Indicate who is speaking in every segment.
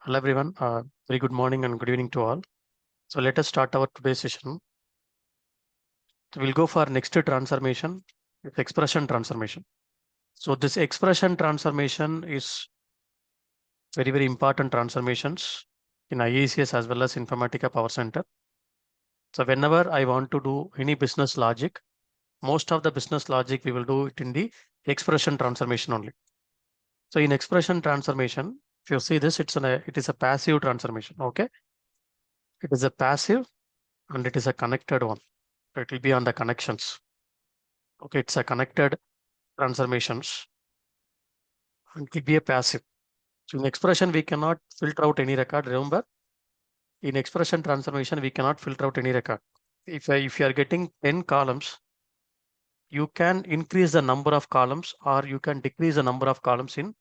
Speaker 1: Hello everyone. Very good morning and good evening to all. So let us start our today's session. So we'll go for next transformation, it's expression transformation. So this expression transformation is very important transformations in IICS as well as Informatica Power Center. So whenever I want to do any business logic, most of the business logic we will do it in the expression transformation only. So in expression transformation, if you see this, it is a passive transformation. Okay, it is a passive and it is a connected one. So it will be on the connections. Okay, it's a connected transformations and it will be a passive. So in expression, we cannot filter out any record. Remember, in expression transformation, we cannot filter out any record. If you are getting 10 columns, you can increase the number of columns or you can decrease the number of columns in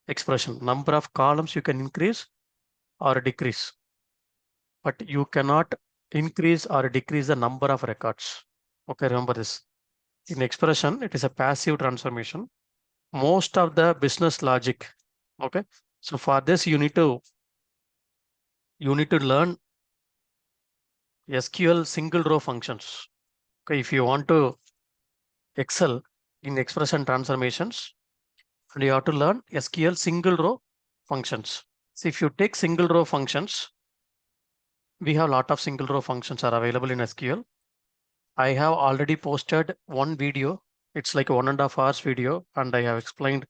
Speaker 1: expression. Number of columns you can increase or decrease, but you cannot increase or decrease the number of records. Okay, remember this. In expression, it is a passive transformation. Most of the business logic. Okay, so for this you need to learn SQL single row functions. Okay, if you want to excel in expression transformations, you have to learn SQL single row functions. So if you take single row functions, we have a lot of single row functions are available in SQL. I have already posted one video. It's like 1.5 hours video, and I have explained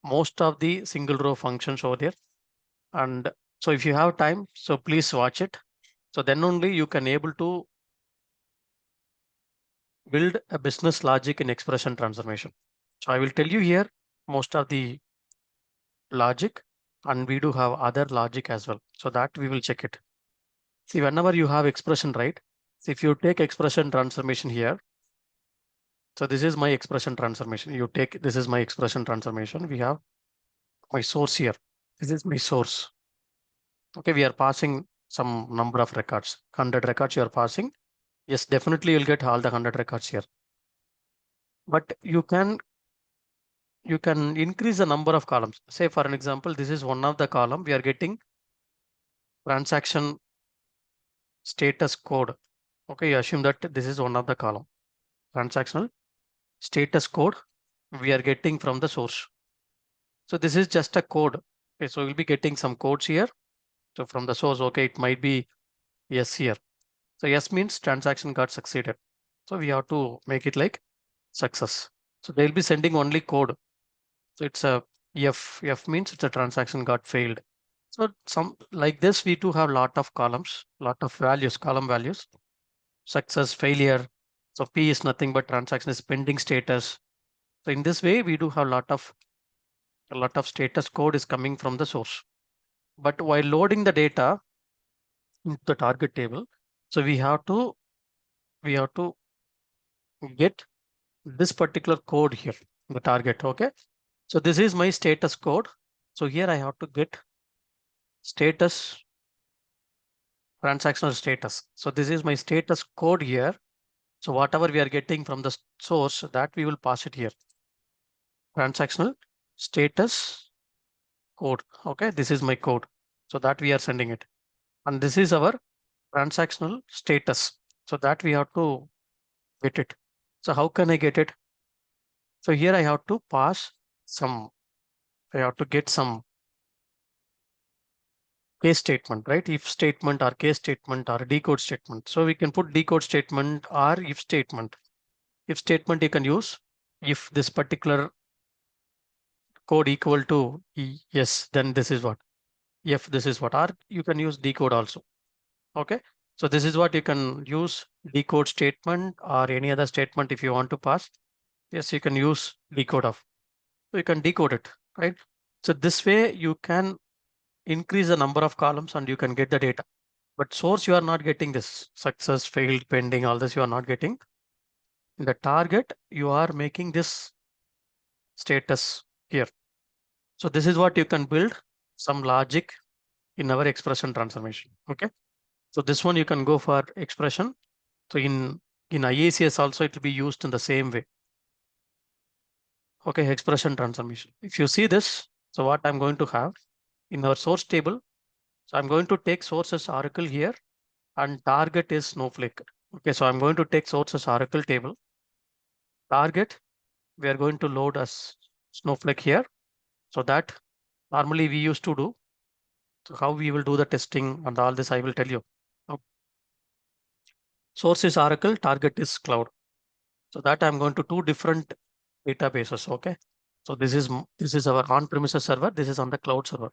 Speaker 1: most of the single row functions over there. And so if you have time, so please watch it. So then only you can able to build a business logic in expression transformation. So I will tell you here most of the logic, and we do have other logic as well. So that we will check it. See, whenever you have expression, right? So if you take expression transformation here, so this is my expression transformation. You take, this is my expression transformation. We have my source here. This is my source. Okay, we are passing some number of records. 100 records you are passing. Yes, definitely you'll get all the 100 records here. But you can increase the number of columns. Say for an example, this is one of the column. We are getting transaction status code. Okay, you assume that this is one of the column. Transactional status code we are getting from the source. So this is just a code. Okay, so we'll be getting some codes here. So from the source, okay, it might be yes here. So yes means transaction got succeeded. So we have to make it like success. So they'll be sending only code. So it's a F means it's a transaction got failed. So some like this, we do have lot of columns, lot of values, column values, success, failure. So P is nothing but transaction is pending status. So in this way, we do have a lot of status code is coming from the source. But while loading the data into the target table, so we have to get this particular code here, the target. Okay. So this is my status code. So here I have to get status transactional status. So this is my status code here. So whatever we are getting from the source, that we will pass it here. Transactional status code. Okay, this is my code. So that we are sending it. And this is our transactional status. So that we have to get it. So how can I get it? So here I have to pass some, I have to get some case statement, right? If statement or case statement or decode statement. So we can put decode statement or if statement. If statement you can use if this particular code equal to yes, then this is what. If this is what, or you can use decode also. Okay. So this is what you can use decode statement or any other statement if you want to pass. Yes, you can use decode of. So you can decode it, right? So this way you can increase the number of columns and you can get the data. But source, you are not getting this success, failed, pending, all this you are not getting. In the target, you are making this status here. So this is what you can build some logic in our expression transformation. Okay. So this one you can go for expression. So in IICS also it will be used in the same way. Okay, expression transformation. If you see this, so what I'm going to have in our source table, So I'm going to take source as Oracle here and target is Snowflake. Okay, so I'm going to take source as Oracle table. Target, we are going to load as Snowflake here. So that normally we used to do. So how we will do the testing and all this, I will tell you. Okay. Source is Oracle, target is cloud. So that I'm going to two different databases. Okay. So this is our on-premises server. This is on the cloud server.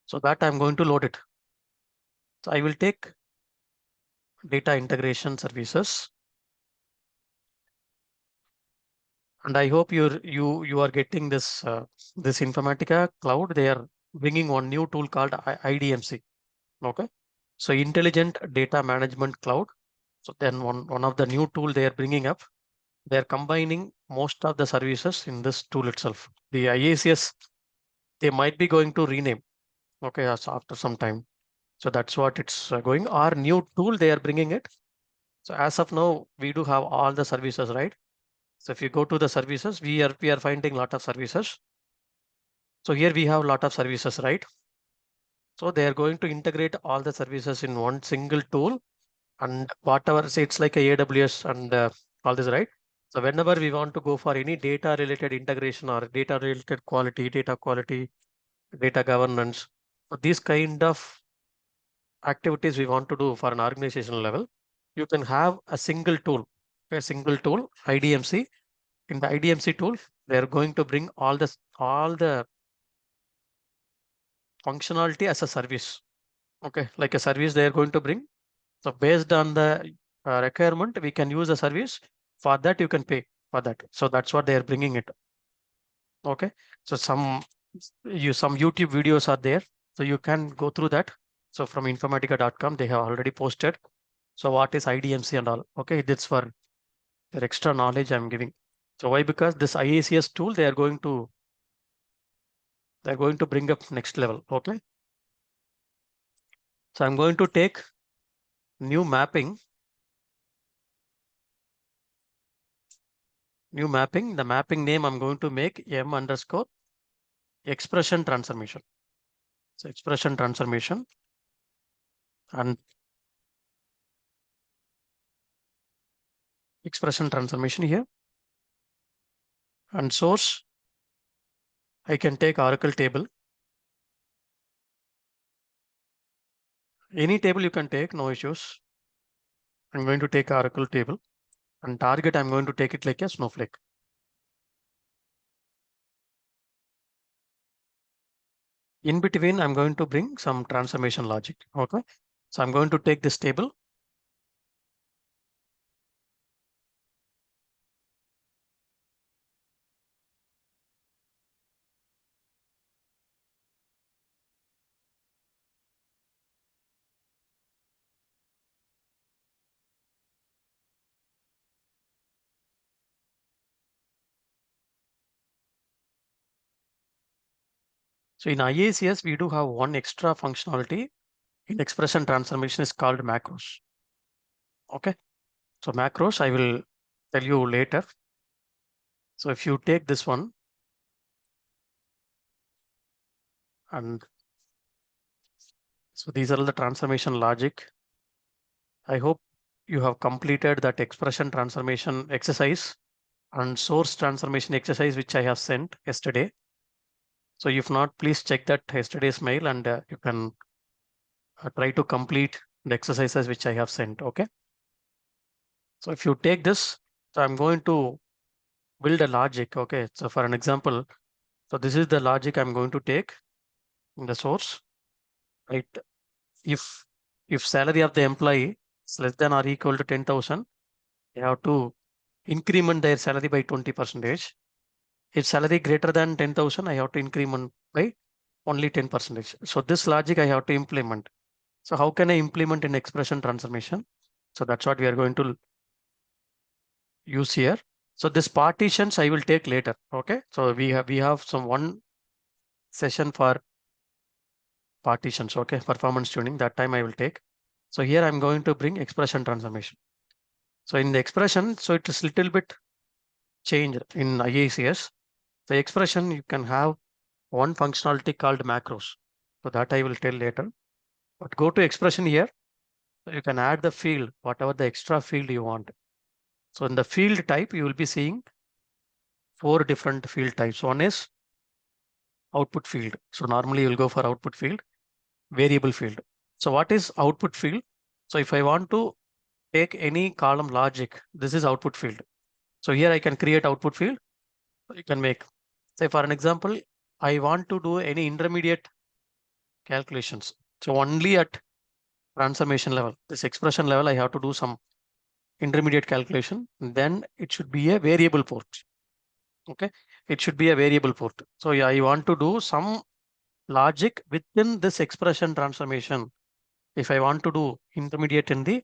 Speaker 1: So that I'm going to load it. So I will take data integration services. And I hope you are getting this Informatica cloud. They are bringing one new tool called IDMC. Okay. So intelligent data management cloud. So then one of the new tool they are bringing up, they are combining most of the services in this tool itself. The IICS, they might be going to rename, okay, as after some time. So that's what it's going. Our new tool, they are bringing it. So as of now, we do have all the services, right? So if you go to the services, we are finding a lot of services. So here we have a lot of services, right? So they are going to integrate all the services in one single tool and whatever, say it's like a AWS and all this, right? So whenever we want to go for any data related integration or data related quality, data governance, so these kind of activities we want to do for an organizational level, you can have a single tool, IDMC. In the IDMC tool, they're going to bring all the functionality as a service. Okay, like a service they are going to bring. So based on the requirement, we can use a service. For that, you can pay for that. So that's what they are bringing it. Okay. So some YouTube videos are there. So you can go through that. So from informatica.com, they have already posted. So what is IDMC and all? Okay, that's for their extra knowledge I'm giving. So why? Because this IICS tool, they're going to bring up next level. Okay. So I'm going to take new mapping. New mapping. The mapping name I'm going to make M underscore expression transformation. So expression transformation and expression transformation here and source. I can take Oracle table. Any table you can take, no issues. I'm going to take Oracle table and target. I'm going to take it like a Snowflake. In between, I'm going to bring some transformation logic. Okay. So I'm going to take this table. So in IICS, we do have one extra functionality in expression transformation is called macros. Okay. So macros, I will tell you later. So if you take this one and so these are the transformation logic. I hope you have completed that expression transformation exercise and source transformation exercise, which I have sent yesterday. So if not, please check that yesterday's mail and you can try to complete the exercises which I have sent. Okay. So if you take this, so I'm going to build a logic. Okay. So for an example, so this is the logic I'm going to take in the source, right? If if salary of the employee is less than or equal to 10,000, you have to increment their salary by 20%. If salary greater than 10,000, I have to increment by only 10%. So this logic I have to implement. So how can I implement in expression transformation? So that's what we are going to use here. So this partitions I will take later. Okay. So we have some one session for partitions. Okay. Performance tuning that time I will take. So here I'm going to bring expression transformation. So in the expression, so it is little bit changed in IICS. The expression you can have one functionality called macros. So that I will tell later. But go to expression here. You can add the field, whatever the extra field you want. So in the field type, you will be seeing 4 different field types. One is output field. So normally you'll go for output field, variable field. So what is output field? So if I want to take any column logic, this is output field. So here I can create output field. You can make, say for an example, I want to do any intermediate calculations. So only at transformation level, this expression level, I have to do some intermediate calculation. Then it should be a variable port. Okay, it should be a variable port. So yeah, I want to do some logic within this expression transformation. If I want to do intermediate in the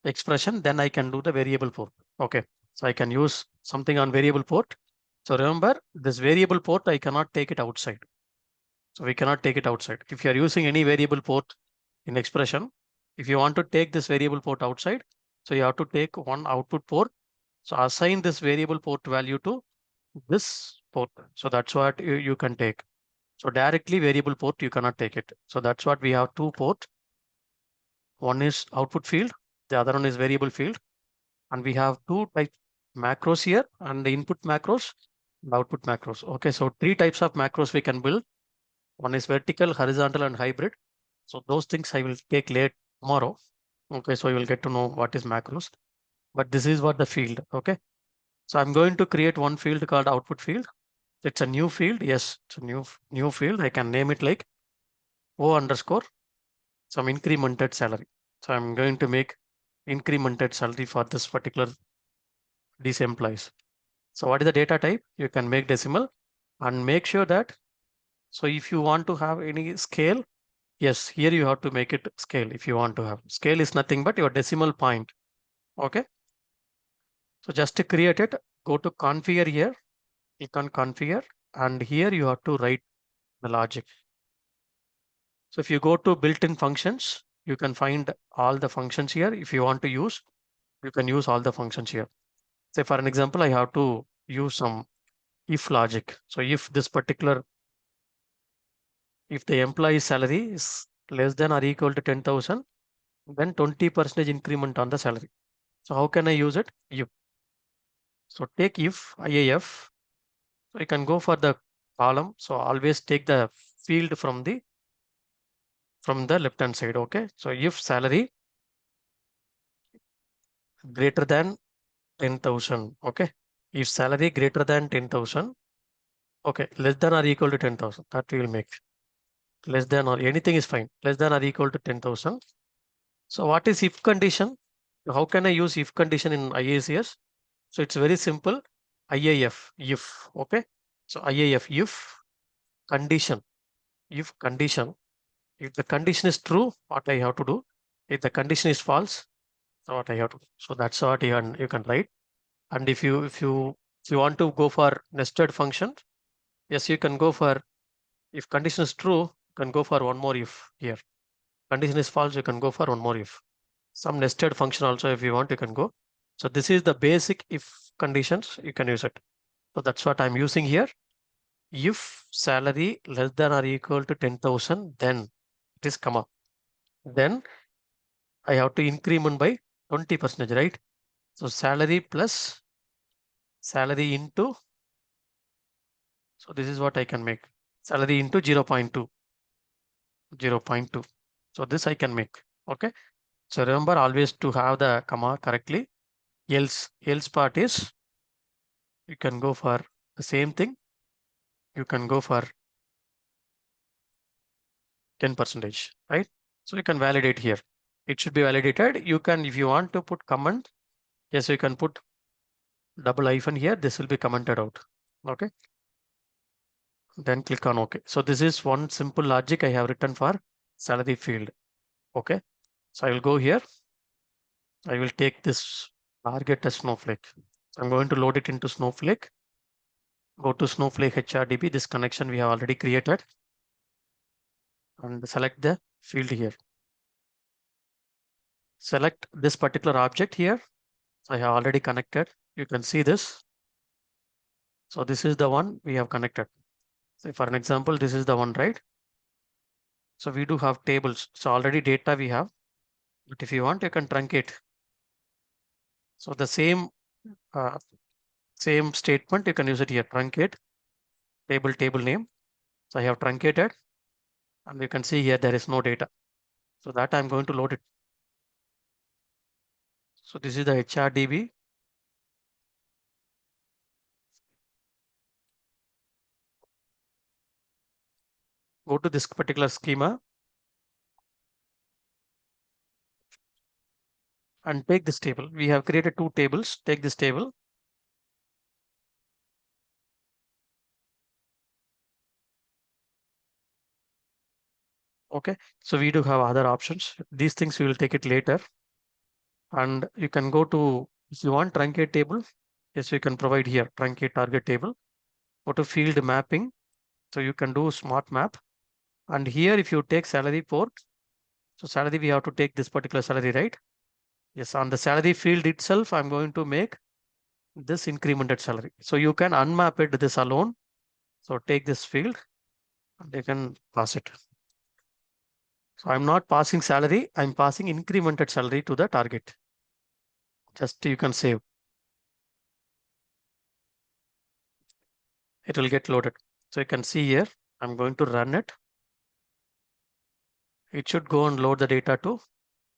Speaker 1: expression, then I can do the variable port. Okay, so I can use something on variable port. So remember, this variable port, I cannot take it outside. So we cannot take it outside. If you are using any variable port in expression, if you want to take this variable port outside, so you have to take one output port. So assign this variable port value to this port. So that's what you can take. So directly variable port, you cannot take it. So that's what we have 2 port. One is output field, the other one is variable field. And we have 2 type macros here, and the input macros and output macros. Okay, so 3 types of macros we can build. One is vertical, horizontal, and hybrid. So those things I will take late tomorrow. Okay, so you will get to know what is macros. But this is what the field. Okay, so I'm going to create one field called output field. It's a new field. Yes, it's a new field. I can name it like O underscore some incremented salary. So I'm going to make incremented salary for this particular these employees. So what is the data type? You can make decimal and make sure that. So if you want to have any scale, yes, here you have to make it scale. If you want to have scale is nothing but your decimal point. Okay. So just to create it, go to configure here, click on configure, and here you have to write the logic. So if you go to built-in functions, you can find all the functions here. If you want to use, you can use all the functions here. Say for an example, I have to use some if logic. So if this particular, if the employee salary is less than or equal to 10,000, then 20% increment on the salary. So how can I use it? If. So take if IAF. So you can go for the column. So always take the field from the left hand side. Okay. So if salary greater than 10,000. Okay. If salary greater than 10,000. Okay. Less than or equal to 10,000. That we will make. Less than or anything is fine. Less than or equal to 10,000. So what is if condition? How can I use if condition in IICS? So it's very simple. IIF if. Okay. So IIF if condition. If condition. If the condition is true, what I have to do? If the condition is false, so what I have to do? So that's what you can write. And if you want to go for nested function, yes, you can go for if condition is true, you can go for one more if here. Condition is false, you can go for one more if. Some nested function also, if you want, you can go. So this is the basic if conditions, you can use it. So that's what I'm using here. If salary less than or equal to 10,000, then it is comma. Then I have to increment by 20%, right? So salary plus salary into, so this is what I can make. Salary into 0.2, 0.2. So this I can make. Okay. So remember always to have the comma correctly. Else part is you can go for the same thing. You can go for 10%, right? So you can validate here. It should be validated. You can, if you want to put comment, yes, you can put double hyphen here. This will be commented out. Okay. Then click on OK. So this is one simple logic I have written for salary field. Okay. So I will go here. I will take this target as Snowflake. So I'm going to load it into Snowflake. Go to Snowflake HRDB. This connection we have already created. And select the field here. Select this particular object here. So I have already connected. You can see this. So this is the one we have connected. So for an example, this is the one, right? So we do have tables. So already data we have, but if you want, you can truncate. So the same statement, you can use it here, truncate, table name. So I have truncated, and you can see here there is no data. So that I'm going to load it. So this is the HRDB. Go to this particular schema and take this table. We have created two tables. Take this table. Okay, so we do have other options. These things we will take it later. And you can go to, if you want truncate table, yes, you can provide here truncate target table. Go to field mapping. So you can do smart map. And here, if you take salary port, so salary, we have to take this particular salary, right? Yes, on the salary field itself, I'm going to make this incremented salary. So you can unmap it this alone. So take this field and you can pass it. So I'm not passing salary, I'm passing incremented salary to the target. Just you can save. It will get loaded. So you can see here, I'm going to run it. It should go and load the data to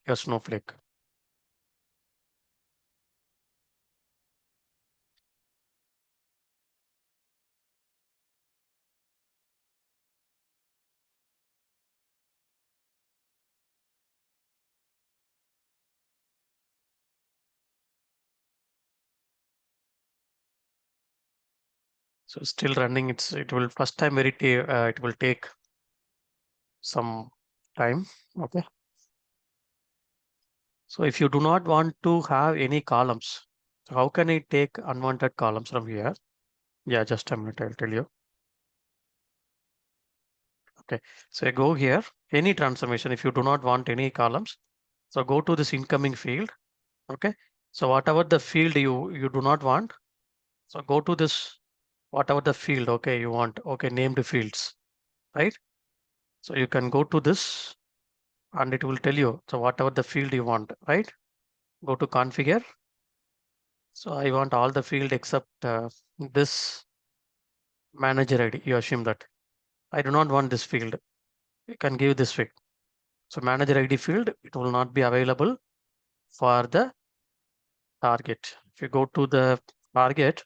Speaker 1: your Snowflake. So still running. It will first time it will take some time. Okay. So if you do not want to have any columns, so how can I take unwanted columns from here? Yeah, just a minute, I'll tell you. Okay, so I go here, any transformation, if you do not want any columns, so go to this incoming field. Okay, so whatever the field you do not want, so go to this, whatever the field, okay, you want, okay, named fields, right? So you can go to this and it will tell you, so whatever the field you want, right? Go to configure. So I want all the field except this manager ID. You assume that I do not want this field. You can give this field. So manager ID field, it will not be available for the target. If you go to the target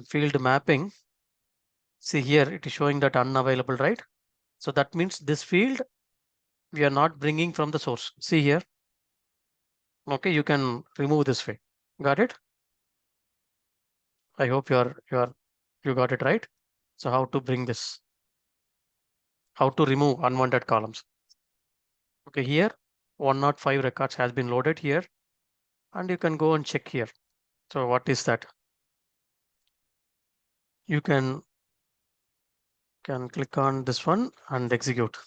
Speaker 1: field mapping, see here, it is showing that unavailable, right? So that means this field, we are not bringing from the source. See here. Okay, you can remove this field. Got it? I hope you got it right. So how to bring this? How to remove unwanted columns? Okay, here 105 records has been loaded here, and you can go and check here. So what is that? You can click on this one and execute.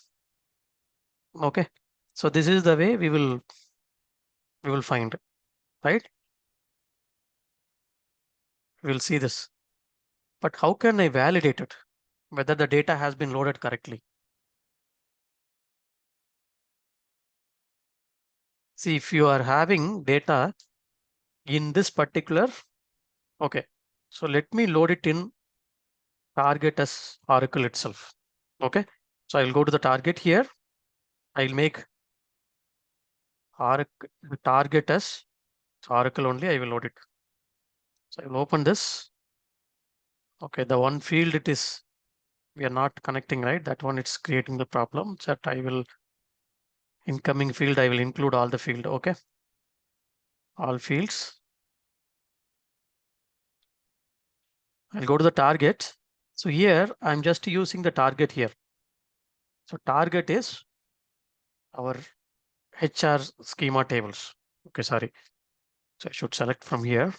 Speaker 1: Okay, so this is the way we will find, right? We'll see this. But how can I validate it? Whether the data has been loaded correctly? See, if you are having data in this particular, okay, so let me load it in target as Oracle itself. Okay, so I'll go to the target here. I'll make Oracle the target as Oracle only. I will load it. So I'll open this. Okay, the one field it is we are not connecting, right? That one it's creating the problem. That I will incoming field. I will include all the field. Okay, all fields. I'll go to the target. So here I'm just using the target here. So target is our HR schema tables. Okay, sorry. So I should select from here.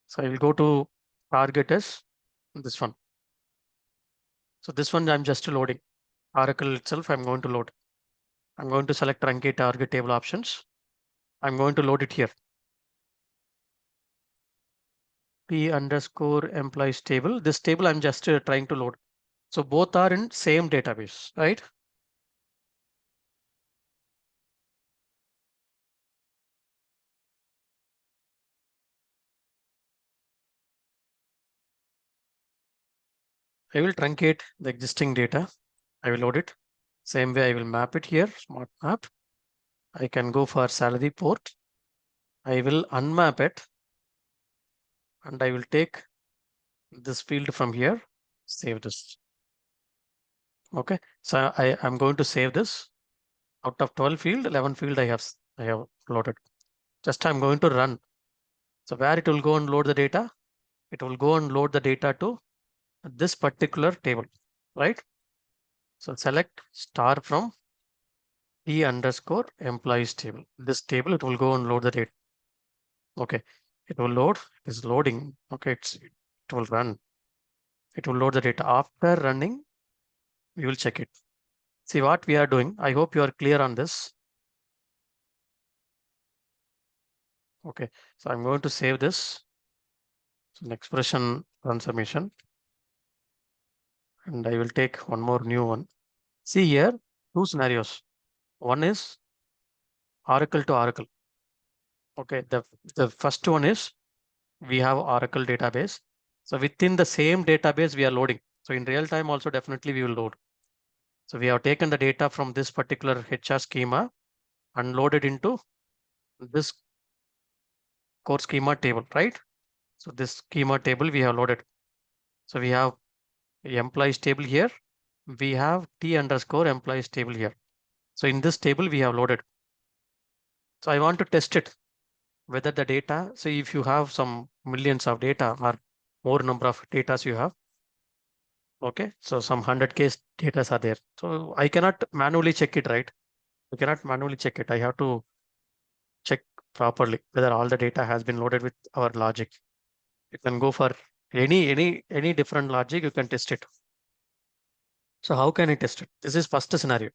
Speaker 1: So I will go to target as this one. So this one I'm just loading. Oracle itself I'm going to load. I'm going to select truncate target table options. I'm going to load it here. P underscore employees table. This table I'm just trying to load. So both are in same database, right? I will truncate the existing data. I will load it. Same way I will map it here, smart map. I can go for salary port. I will unmap it and I will take this field from here, save this. Okay, so I am going to save this. Out of 12 field, 11 field I have loaded. Just I'm going to run. So where it will go and load the data? It will go and load the data to this particular table, right? So select star from P underscore employees table. This table, it will go and load the data. Okay, it will load, it is loading. Okay, it will run. It will load the data. After running, we will check it. See what we are doing. I hope you are clear on this. Okay, so I'm going to save this. So an expression transformation. And I will take one more new one. See here, two scenarios. One is Oracle to Oracle. Okay, the first one is we have Oracle database. So within the same database, we are loading. So in real time also definitely we will load. So we have taken the data from this particular HR schema and loaded into this core schema table, right? So this schema table we have loaded. So we have employees table here. We have T underscore employees table here. So in this table we have loaded. So I want to test it whether the data. So if you have some millions of data or more number of data you have, okay, so some 100K data are there. So I cannot manually check it, right? I cannot manually check it. I have to check properly whether all the data has been loaded with our logic. You can go for any different logic, you can test it. So how can I test it? This is first scenario.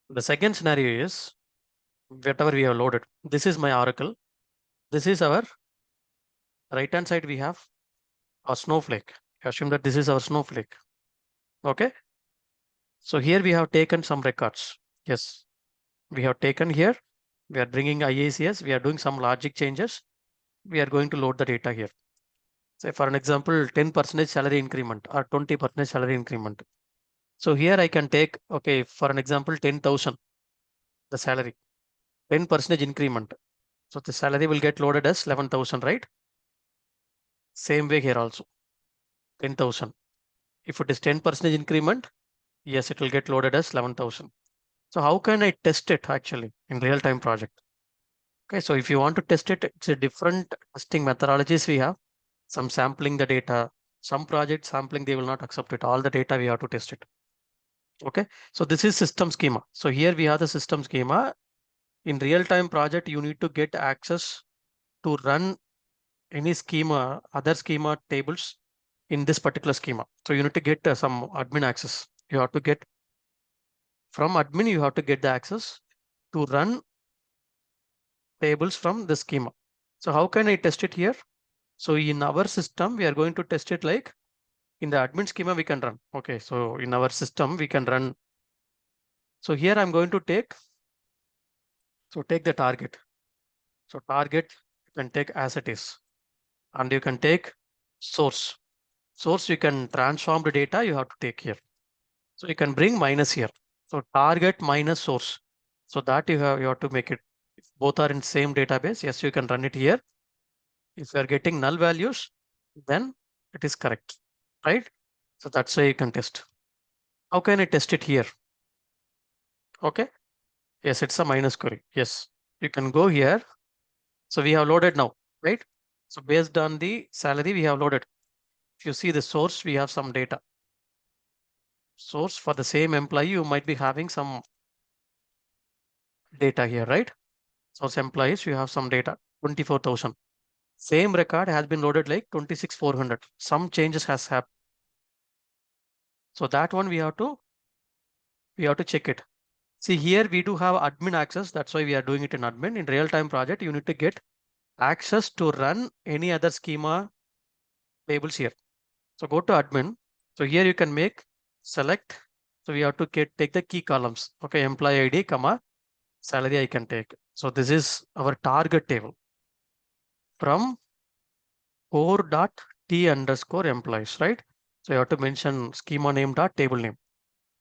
Speaker 1: The second scenario is whatever we have loaded. This is my Oracle. This is our right hand side. We have a snowflake. Assume that this is our snowflake. Okay. So here we have taken some records. Yes, we have taken here. We are bringing IICS. We are doing some logic changes. We are going to load the data here. Say for an example, 10% salary increment or 20% salary increment. So here I can take, okay, for an example, 10,000, the salary, 10% increment. So the salary will get loaded as 11,000, right? Same way here also, 10,000. If it is 10% increment, yes, it will get loaded as 11,000. So how can I test it actually in real time project? Okay, so if you want to test it, it's a different testing methodologies we have. Some sampling the data, some project sampling, they will not accept it. All the data we have to test it. Okay, so this is system schema. So here we have the system schema. In real time project, you need to get access to run any schema, other schema tables in this particular schema. So you need to get some admin access. You have to get from admin, you have to get the access to run tables from the schema. So how can I test it here? So in our system, we are going to test it like in the admin schema, we can run. Okay, so in our system, we can run. So here I'm going to take, so take the target. So target, you can take as it is, and you can take source. Source, you can transform the data, you have to take here. So you can bring minus here. So target minus source. So that you have to make it. If both are in same database, yes, you can run it here. If you are getting null values, then it is correct, right? So that's why you can test. How can I test it here? Okay. Yes, it's a minus query. Yes, you can go here. So we have loaded now, right? So based on the salary, we have loaded. If you see the source, we have some data. Source for the same employee, you might be having some data here, right? Source employees, you have some data, 24,000. Same record has been loaded like 26,400. Some changes has happened. So that one we have to check it. See here we do have admin access. That's why we are doing it in admin. In real time project, you need to get access to run any other schema tables here. So go to admin. So here you can make select. So we have to take the key columns. Okay, employee ID, comma, salary I can take. So this is our target table from core dot t underscore employees, right? So you have to mention schema name dot table name.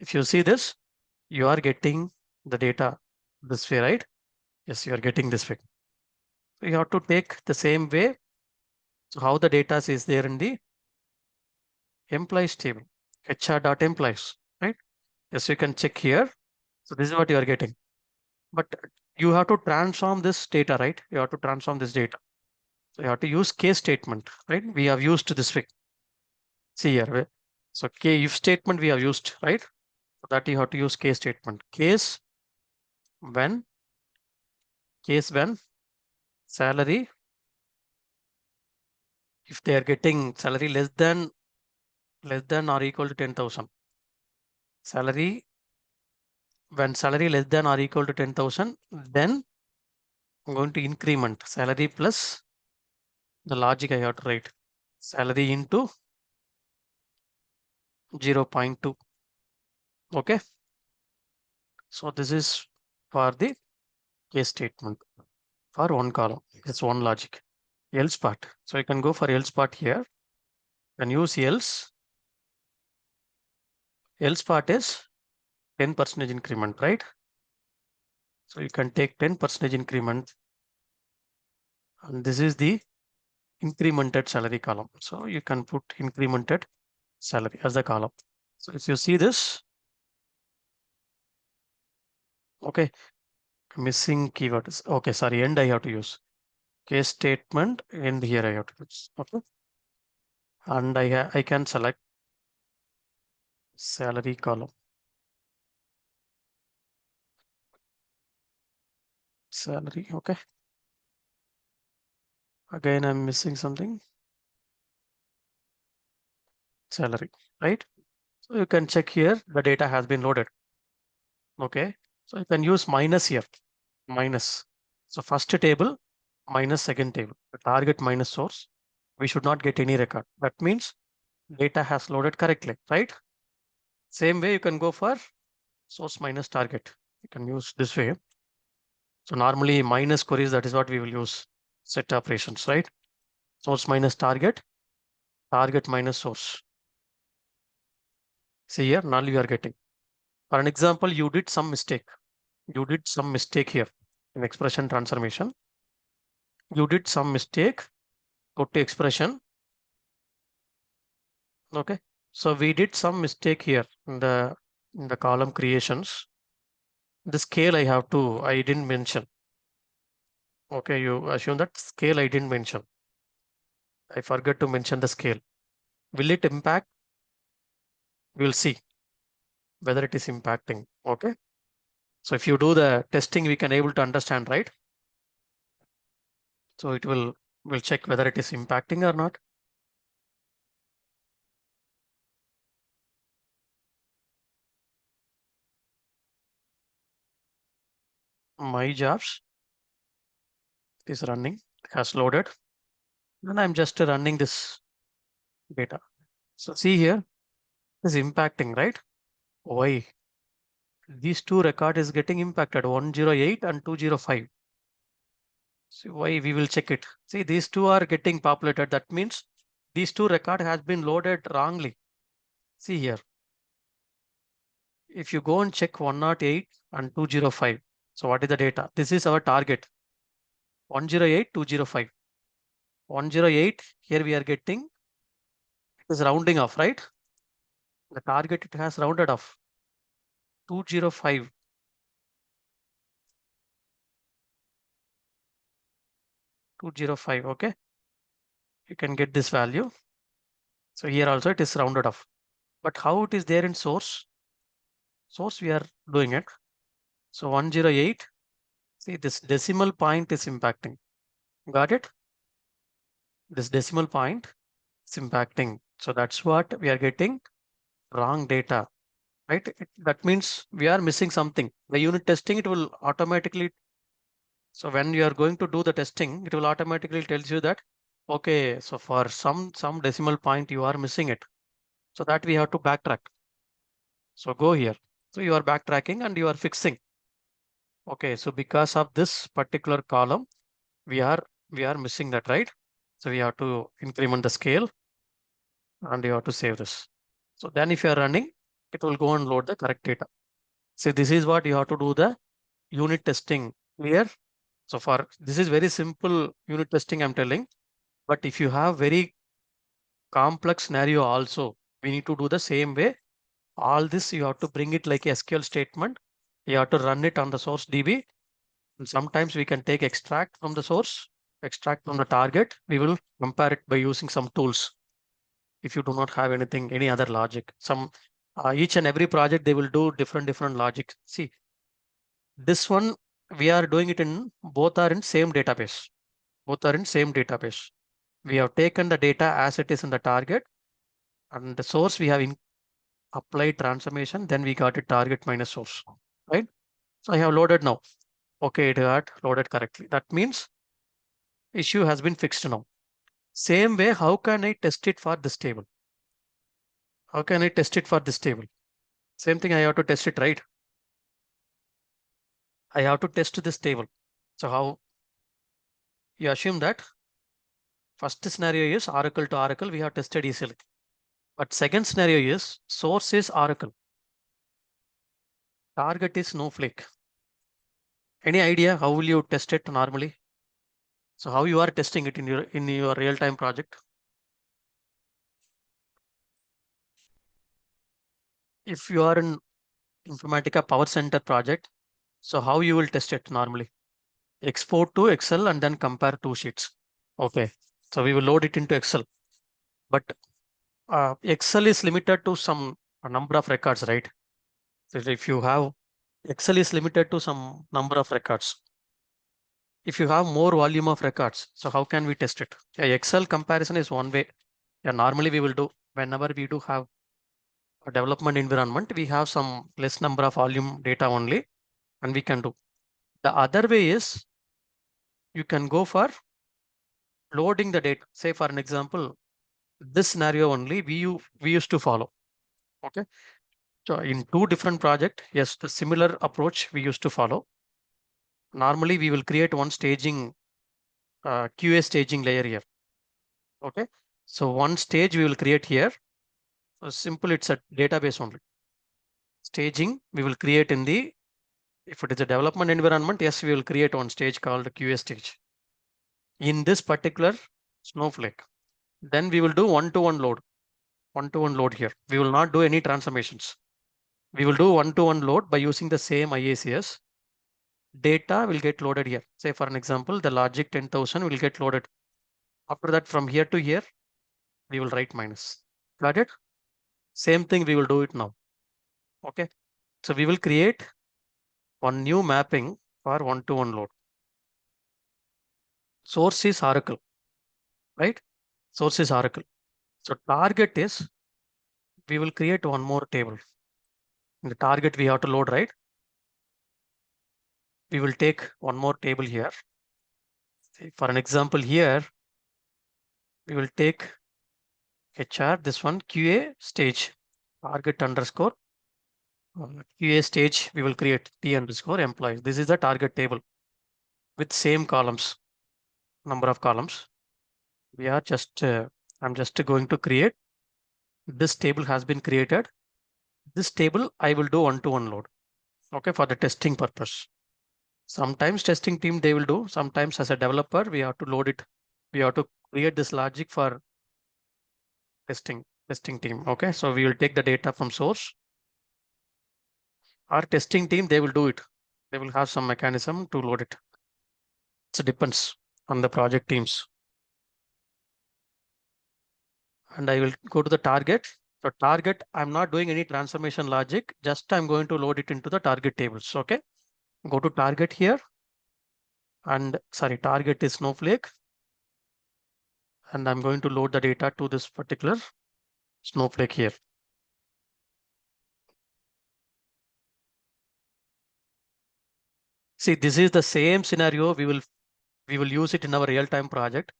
Speaker 1: If you see this, you are getting the data this way, right? Yes, you are getting this way. So you have to take the same way. So how the data is there in the employees table, HR dot employees, right? Yes, you can check here. So this is what you are getting. But you have to transform this data, right? You have to transform this data. So you have to use case statement, right? We have used this way. See here. So if statement we have used, right? So that you have to use case statement. When, case when salary, if they are getting salary less than or equal to 10,000. Salary, when salary less than or equal to 10,000, then I'm going to increment salary plus the logic I have to write. Salary into 0.2. Okay. So this is for the case statement for one column. It's one logic. Else part. So you can go for else part here and use else. Else part is 10% increment, right? So you can take 10% increment, and this is the incremented salary column. So you can put incremented salary as the column. So if you see this, okay, missing keywords. Okay, sorry, end I have to use. Case statement end here I have to use. Okay, and I can select salary column. Salary, okay. Again, I'm missing something. Salary, right? So you can check here, the data has been loaded. Okay, so you can use minus here, minus. So first table minus second table, the target minus source. We should not get any record. That means data has loaded correctly, right? Same way you can go for source minus target. You can use this way. So normally minus queries, that is what we will use set operations, right? Source minus target, target minus source. See here, null you are getting. For an example, you did some mistake. You did some mistake here in expression transformation. You did some mistake. Go to expression. Okay. So we did some mistake here in the column creations. The scale I didn't mention. Okay, you assume that scale I didn't mention. I forgot to mention the scale. Will it impact? We'll see whether it is impacting. Okay. So if you do the testing, we can able to understand, right? So will check whether it is impacting or not. My jobs is running, has loaded, and I'm just running this data. So see here, is impacting, right? Why? These two record is getting impacted, 108 and 205. So why we will check it. See, these two are getting populated. That means these two record has been loaded wrongly. See here. If you go and check 108 and 205. So what is the data? This is our target. 108, 205. 108, here we are getting, it is rounding off, right? The target it has rounded off. 205. 205, okay. You can get this value. So here also it is rounded off. But how it is there in source? Source we are doing it. So 108. See, this decimal point is impacting. Got it? This decimal point is impacting. So that's what we are getting wrong data, right? That means we are missing something. The unit testing, it will automatically. So when you are going to do the testing, it will automatically tells you that Okay, so for some decimal point you are missing it. So that we have to backtrack. So go here. So you are backtracking and you are fixing. Okay, so because of this particular column, we are missing that, right? So we have to increment the scale and you have to save this. So then if you are running, it will go and load the correct data. So this is what you have to do the unit testing here. So for this is very simple unit testing I'm telling, but if you have very complex scenario also, we need to do the same way. All this you have to bring it like a SQL statement. You have to run it on the source DB. And sometimes we can take extract from the source, extract from the target. We will compare it by using some tools. If you do not have anything, any other logic, some each and every project they will do different logic. See, this one we are doing it in both are in same database. Both are in same database. We have taken the data as it is in the target and the source we have applied transformation, then we got a target minus source, right? So I have loaded now. Okay, it got loaded correctly. That means issue has been fixed now. Same way, how can I test it for this table? How can I test it for this table? Same thing, I have to test it, right? I have to test this table. So how you assume that first scenario is Oracle to Oracle, we have tested easily. But second scenario is source is Oracle, target is Snowflake. Any idea how will you test it normally? So how you are testing it in your real-time project? If you are in Informatica Power Center project, so how you will test it normally? Export to Excel and then compare two sheets. Okay, so we will load it into Excel, but Excel is limited to some number of records, right? So if you have Excel is limited to some number of records. If you have more volume of records, so how can we test it? Yeah, Excel comparison is one way. Yeah, normally we will do whenever we do have a development environment, we have some less number of volume data only, and we can do. The other way is you can go for loading the data. Say for an example, this scenario only we used to follow. Okay, so in two different project, yes, the similar approach we used to follow. Normally, we will create one staging QA staging layer here. Okay, so one stage we will create here. So simple, it's a database only. Staging we will create in the if it is a development environment, yes, we will create one stage called QA stage. In this particular Snowflake, then we will do one-to-one load. One-to-one load here. We will not do any transformations. We will do one-to-one load by using the same IICS. Data will get loaded here. Say for an example, the logic 10,000 will get loaded. After that, from here to here, we will write minus. Got it? Same thing we will do it now. Okay. So we will create one new mapping for one-to-one load. Source is Oracle, right? Source is Oracle. So target is we will create one more table. In the target we have to load, right? We will take one more table here. For an example here, we will take HR, this one QA stage, target underscore QA stage, we will create T underscore employees. This is the target table with same columns, number of columns. We are just, I'm just going to create. This table has been created. This table I will do one-to-one load. Okay, for the testing purpose. Sometimes testing team they will do. Sometimes as a developer we have to load it. We have to create this logic for testing team. Okay, so we will take the data from source. Our testing team they will do it. They will have some mechanism to load it. It depends on the project teams. And I will go to the target. So target, I'm not doing any transformation logic. Just I'm going to load it into the target tables. Okay, go to target here. And sorry, target is Snowflake. And I'm going to load the data to this particular Snowflake here. See, this is the same scenario. We will use it in our real-time project.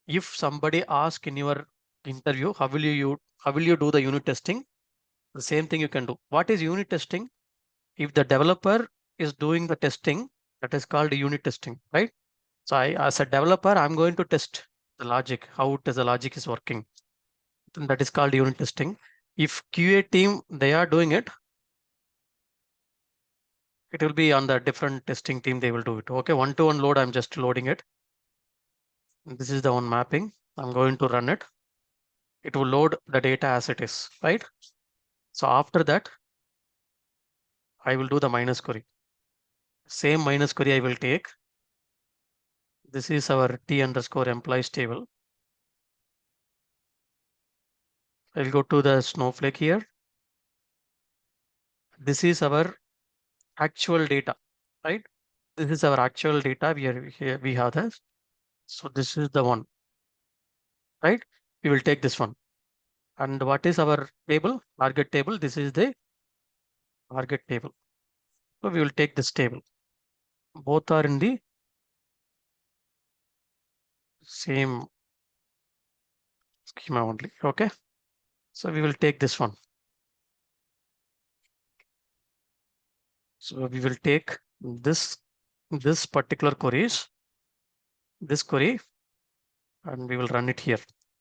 Speaker 1: if somebody asks in your interview, how will you do the unit testing? The same thing you can do. What is unit testing? If the developer is doing the testing, that is called unit testing, right? So as a developer, I'm going to test the logic, how the logic is working. And that is called unit testing. If QA team, they are doing it, it will be on the different testing team, they will do it. Okay, one-to-one load, I'm just loading it. This is the one mapping. I'm going to run it. It will load the data as it is, right? So after that, I will do the minus query. Same minus query I will take. This is our T underscore employees table. I'll go to the Snowflake here. This is our actual data, right? This is our actual data. We have this. So this is the one, right? We will take this one. And what is our table? Target table. This is the target table. So we will take this table. Both are in the same schema only. Okay. So we will take this one. So we will take this particular queries, this query, and we will run it here.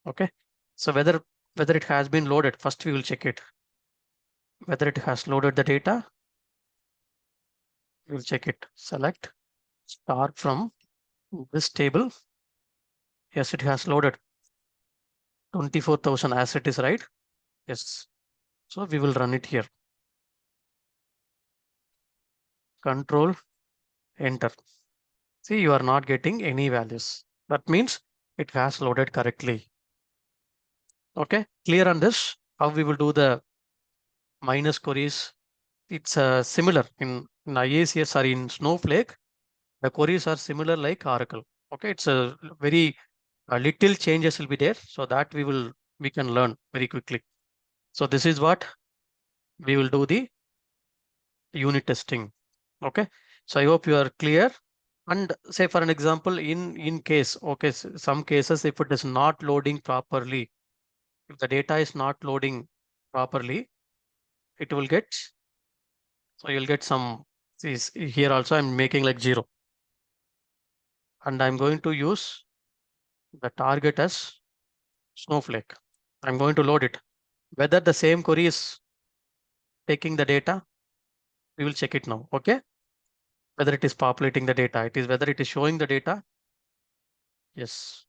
Speaker 1: Okay. So whether it has been loaded, first we will check it. Whether it has loaded the data, we will check it. Select star from this table. Yes, it has loaded 24,000 as it is, right? Yes. So we will run it here. Control enter. See, you are not getting any values. That means it has loaded correctly. Okay, clear on this? How we will do the minus queries? It's similar in IICS or in Snowflake. The queries are similar like Oracle. Okay, it's a very little changes will be there, so that we can learn very quickly. So this is what we will do the unit testing. Okay, so I hope you are clear. And say for an example, in case, okay, some cases if it is not loading properly, if the data is not loading properly, it will get, so you'll get some, see here also I'm making like 0. And I'm going to use the target as Snowflake. I'm going to load it. Whether the same query is taking the data, we will check it now. Okay. Whether it is populating the data, whether it is showing the data. Yes.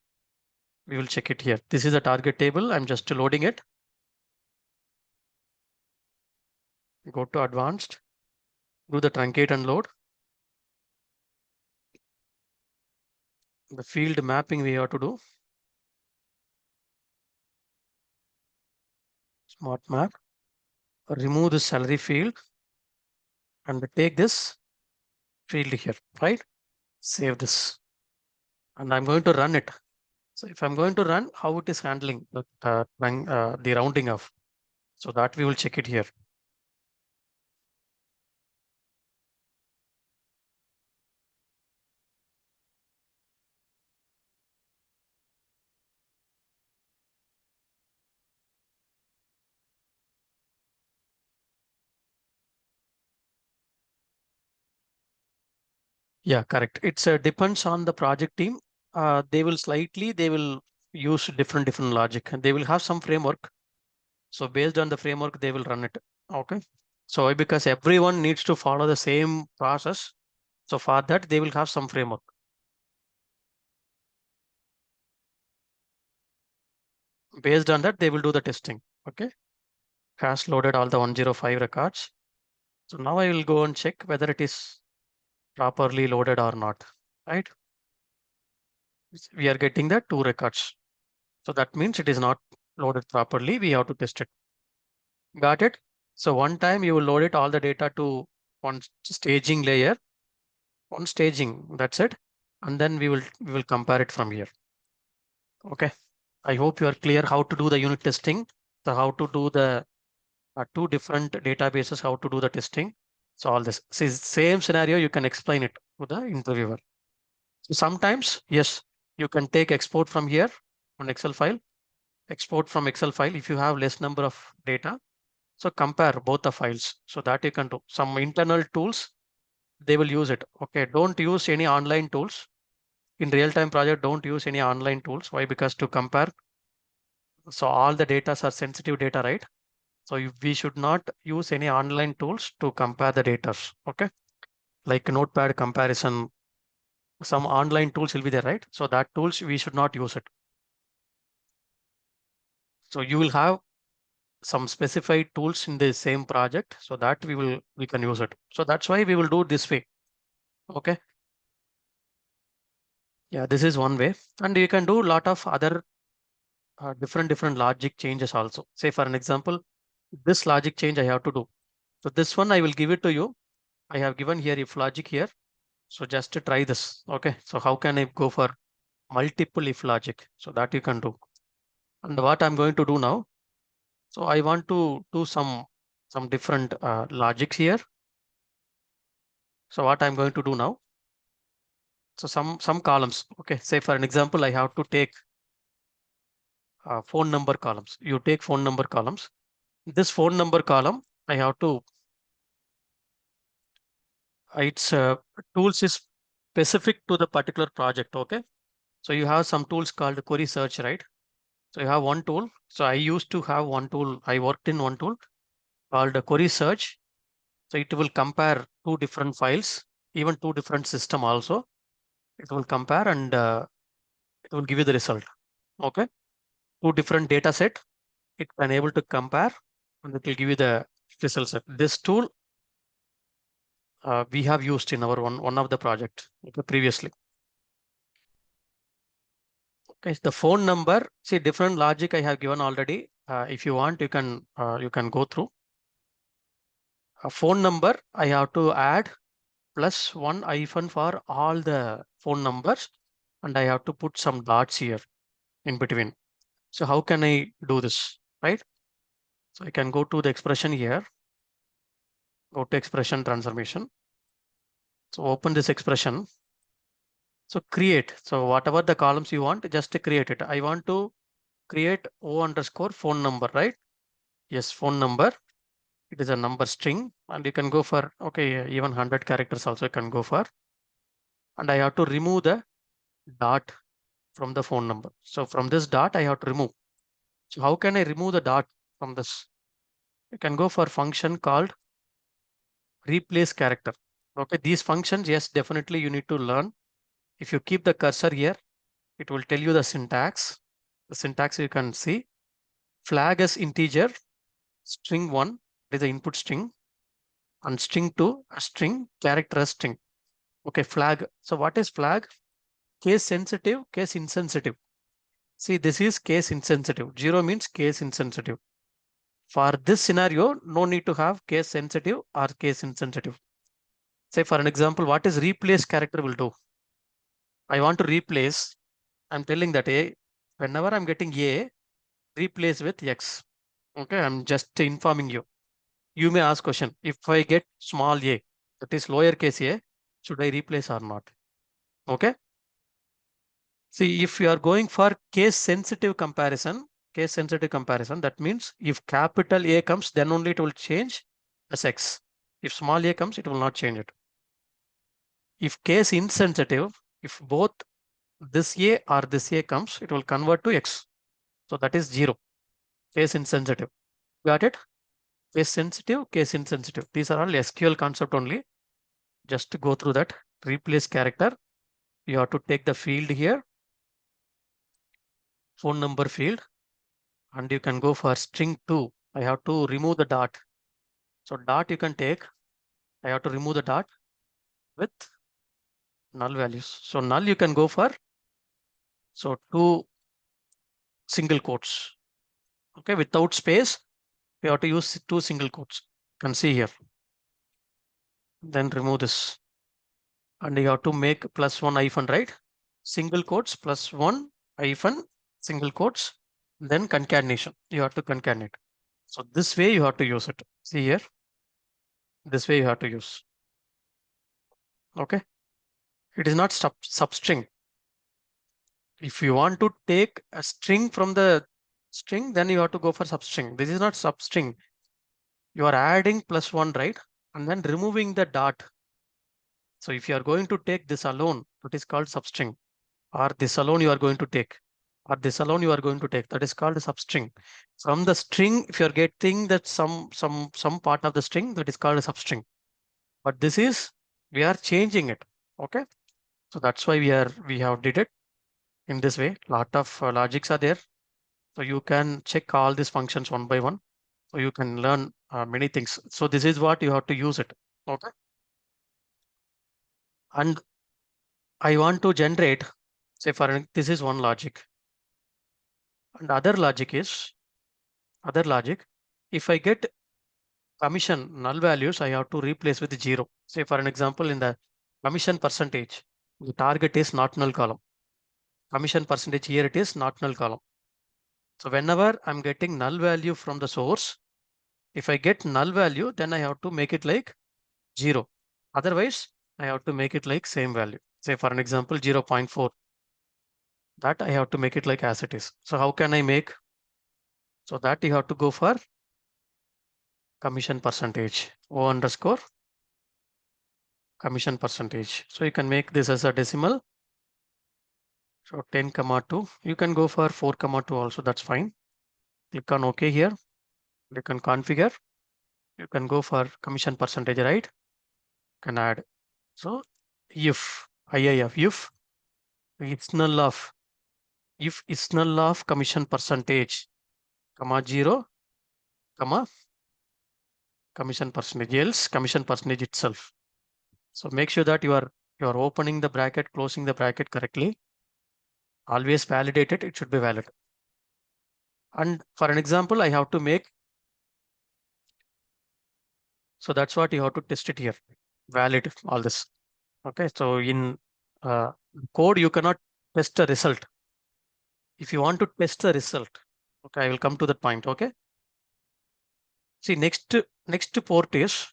Speaker 1: We will check it here. This is a target table. I'm just loading it. Go to advanced, do the truncate and load. The field mapping we have to do. Smart map. Remove the salary field and take this field here, right? Save this. And I'm going to run it. So if I'm going to run, how it is handling the rounding off. So that we will check it here. Yeah, correct. It's depends on the project team. They will use different logic, and they will have some framework. So based on the framework, they will run it. Okay. So because everyone needs to follow the same process, so for that they will have some framework. Based on that, they will do the testing. Okay. Has loaded all the 105 records. So now I will go and check whether it is properly loaded or not. Right. We are getting the 2 records. So that means it is not loaded properly. We have to test it. Got it? So one time you will load it all the data to one staging layer, one staging, that's it. And then we will compare it from here. Okay. I hope you are clear how to do the unit testing. So how to do the 2 different databases, how to do the testing. So all this, see, same scenario, you can explain it to the interviewer. So sometimes, yes, you can take export from here. on Excel file, export from Excel file. If you have less number of data, so compare both the files so that you can do some internal tools. They will use it. Okay, don't use any online tools in real-time project. Don't use any online tools. Why? Because to compare, so all the data are sensitive data, right? So we should not use any online tools to compare the data. Okay, like notepad comparison, some online tools will be there, right? So that tools we should not use it. So you will have some specified tools in the same project so that we can use it. So that's why we will do this way. Okay. Yeah, this is one way, and you can do a lot of other different logic changes also. Say for an example, this logic change I have to do. So this one I will give it to you. I have given here if logic here. So just to try this. Okay. So how can I go for multiple if logic? So that you can do. And what I'm going to do now. So I want to do some different logics here. So what I'm going to do now. So some columns. Okay. Say for an example, I have to take phone number columns. You take phone number columns. This phone number column, I have to its tools is specific to the particular project. Okay. So you have some tools called query search, right? So you have one tool. So I used to have one tool. I worked in one tool called query search. So it will compare two different files, even two different system also. It will compare and it will give you the result. Okay. Two different data set. It can able to compare and it will give you the result set. This tool we have used in our one of the project previously. Okay, the phone number. See different logic I have given already. If you want, you can go through. A phone number I have to add plus one hyphen for all the phone numbers, and I have to put some dots here in between. So how can I do this, right? So I can go to the expression here. Go to expression transformation. So open this expression. So create. So whatever the columns you want, just create it. I want to create O underscore phone number, right? Yes, phone number. It is a number string, and you can go for, okay, even 100 characters also you can go for. And I have to remove the dot from the phone number. So from this dot, I have to remove. So how can I remove the dot from this? You can go for function called replace character. Okay, these functions, yes, definitely you need to learn. If you keep the cursor here, it will tell you the syntax. The syntax you can see. Flag as integer, string 1 is the input string, and string 2 a string, character as string. Okay, flag. So what is flag? Case sensitive, case insensitive. See, this is case insensitive. 0 means case insensitive. For this scenario, no need to have case sensitive or case insensitive. Say for an example, what is replace character will do? I want to replace, I'm telling that whenever I'm getting A, replace with X. Okay, I'm just informing you. You may ask question, if I get small a, that is lowercase a, should I replace or not? Okay. See, if you are going for case sensitive comparison, that means if capital A comes, then only it will change as X. If small a comes, it will not change it. If case insensitive, if both this A or this A comes, it will convert to X. So that is 0. Case insensitive. Got it? Case sensitive, case insensitive. These are all SQL concept only. Just to go through that. Replace character. You have to take the field here, phone number field, and you can go for string 2. I have to remove the dot. So dot you can take. I have to remove the dot with null values. So null you can go for. So two single quotes. Okay, without space, we have to use two single quotes. You can see here. Then remove this. And you have to make plus one hyphen, right? Single quotes plus one hyphen, single quotes, then concatenation. You have to concatenate. So this way you have to use it. See here, this way you have to use. Okay. It is not substring. If you want to take a string from the string, then you have to go for substring. This is not substring. You are adding +1, right? And then removing the dot. So if you are going to take this alone, it is called substring. Or this alone you are going to take. Or this alone you are going to take. That is called a substring. From the string, if you are getting that some part of the string, that is called a substring. But this is, we are changing it. Okay. So that's why we have did it in this way. Lot of logics are there. So you can check all these functions one by one. So you can learn many things. So this is what you have to use it. Okay. And I want to generate, say this is one logic. And other logic. If I get commission null values, I have to replace with 0. Say for an example, in the commission percentage, the target is not null column. Commission percentage here it is not null column. So whenever I'm getting null value from the source, if I get null value, then I have to make it like 0. Otherwise, I have to make it like same value. Say for an example, 0.4. That I have to make it like as it is. So how can I make? So that you have to go for commission percentage, O underscore commission percentage. So you can make this as a decimal. So 10, 2. You can go for 4, 2 also. That's fine. Click on OK here. You can configure. You can go for commission percentage, right? Can add. So if if it's null of, if it's null of commission percentage, comma 0, comma commission percentage, else commission percentage itself. So make sure that you are opening the bracket, closing the bracket correctly. Always validate it. It should be valid. And for an example, I have to make. So that's what you have to test it here. Valid all this. Okay. So in code, you cannot test the result. If you want to test the result, okay, I will come to that point. Okay. See, next port is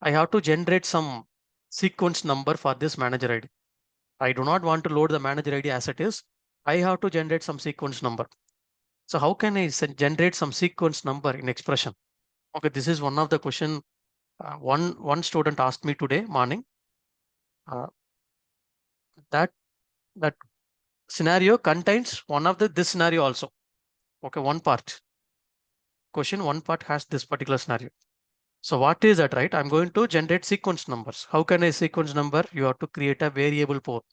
Speaker 1: I have to generate some sequence number for this manager ID. I do not want to load the manager ID as it is. I have to generate some sequence number. So how can I generate some sequence number in expression? Okay, this is one of the question one student asked me today morning. Uh, that that scenario contains one of this scenario also. Okay, one part has this particular scenario. So what is that, right? I'm going to generate sequence numbers. How can I sequence number? You have to create a variable port.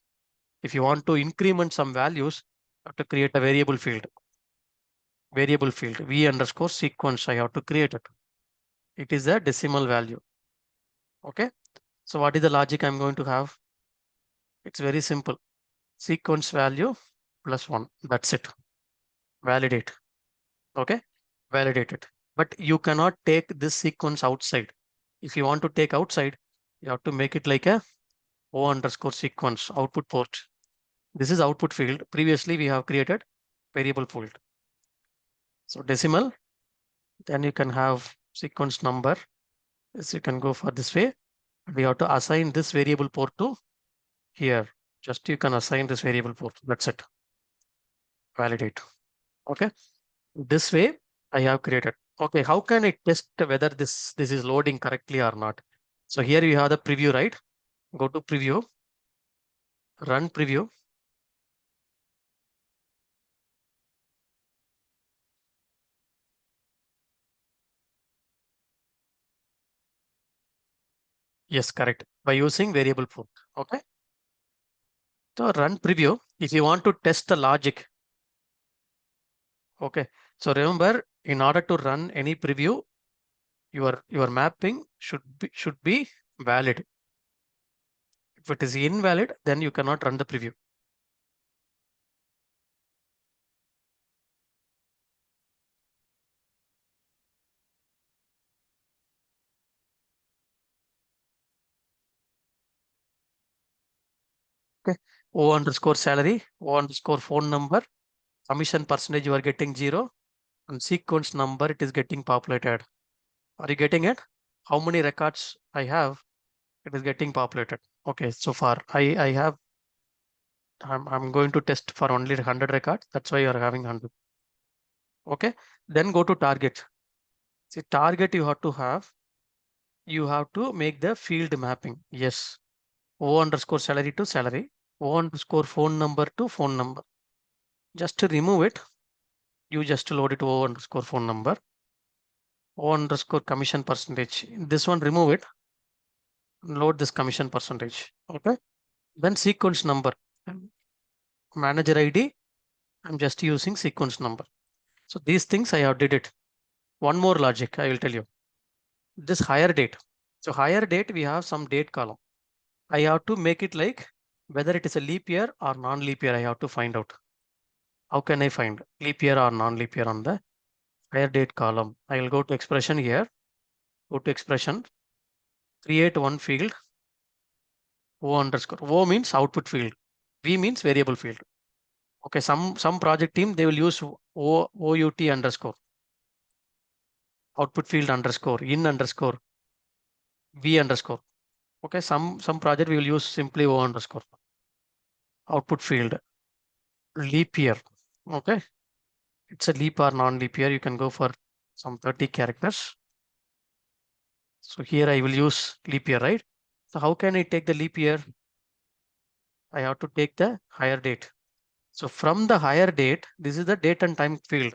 Speaker 1: If you want to increment some values, you have to create a variable field. V underscore sequence. I have to create it. It is a decimal value. Okay. So what is the logic I'm going to have? It's very simple. Sequence value +1. That's it. Validate. Okay. Validate it. But you cannot take this sequence outside. If you want to take outside, you have to make it like a O underscore sequence output port. This is output field. Previously, we have created variable field. So decimal, then you can have sequence number. Yes, you can go for this way. We have to assign this variable port to here. Just you can assign this variable port. That's it. Validate. Okay. This way I have created. Okay. How can I test whether this is loading correctly or not? So here you have the preview, right? Go to preview, run preview. Yes, correct. By using variable port. Okay. So run preview. If you want to test the logic. Okay. So remember, in order to run any preview, your mapping should be valid. If it is invalid, then you cannot run the preview. Okay. O underscore salary, O underscore phone number, commission percentage you are getting 0, and sequence number it is getting populated. Are you getting it? How many records I have? It is getting populated. Okay, so far I have I'm going to test for only 100 records. That's why you are having 100. Okay. Then go to target. See, target you have to make the field mapping. Yes. O underscore salary to salary. O underscore phone number to phone number. Just to remove it, you just load it O underscore phone number. O underscore commission percentage. This one, remove it. Load this commission percentage. Okay. Then sequence number. Manager ID. I'm just using sequence number. So these things I have did it. One more logic I will tell you. This hire date. So hire date, we have some date column. I have to make it like whether it is a leap year or non-leap year. I have to find out. How can I find leap year or non-leap year on the hire date column? I will go to expression here. Go to expression. Create one field. O underscore. O means output field. V means variable field. Okay. Some project team they will use OUT underscore. Output field underscore in underscore V underscore. Okay. Some project we will use simply O underscore. Output field leap year. Okay. It's a leap or non-leap year. You can go for some 30 characters. So here I will use leap year, right? So how can I take the leap year? I have to take the hire date. So from the hire date, this is the date and time field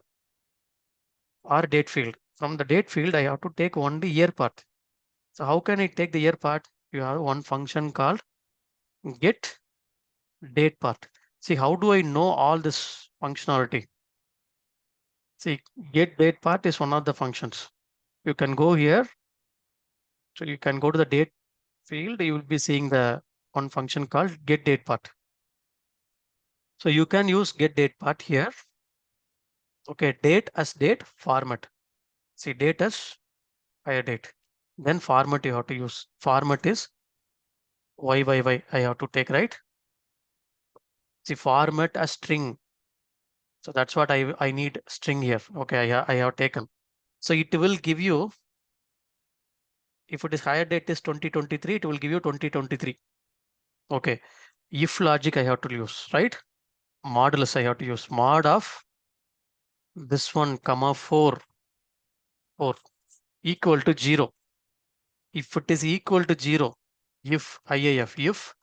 Speaker 1: or date field. From the date field, I have to take only year part. So how can I take the year part? You have one function called get date part. See, how do I know all this functionality? See, get date part is one of the functions. You can go here. So you can go to the date field. You will be seeing the one function called get date part. So you can use get date part here. Okay, date as date format. See, date as higher date. Then format you have to use. Format is YYY. I have to take, right? See, format as string. So that's what I need string here. Okay, I have taken. So it will give you, if it is higher date is 2023, it will give you 2023. Okay. If logic I have to use, right? Modulus I have to use. Mod of this one, comma 4 equal to 0. If it is equal to 0, if IIF, if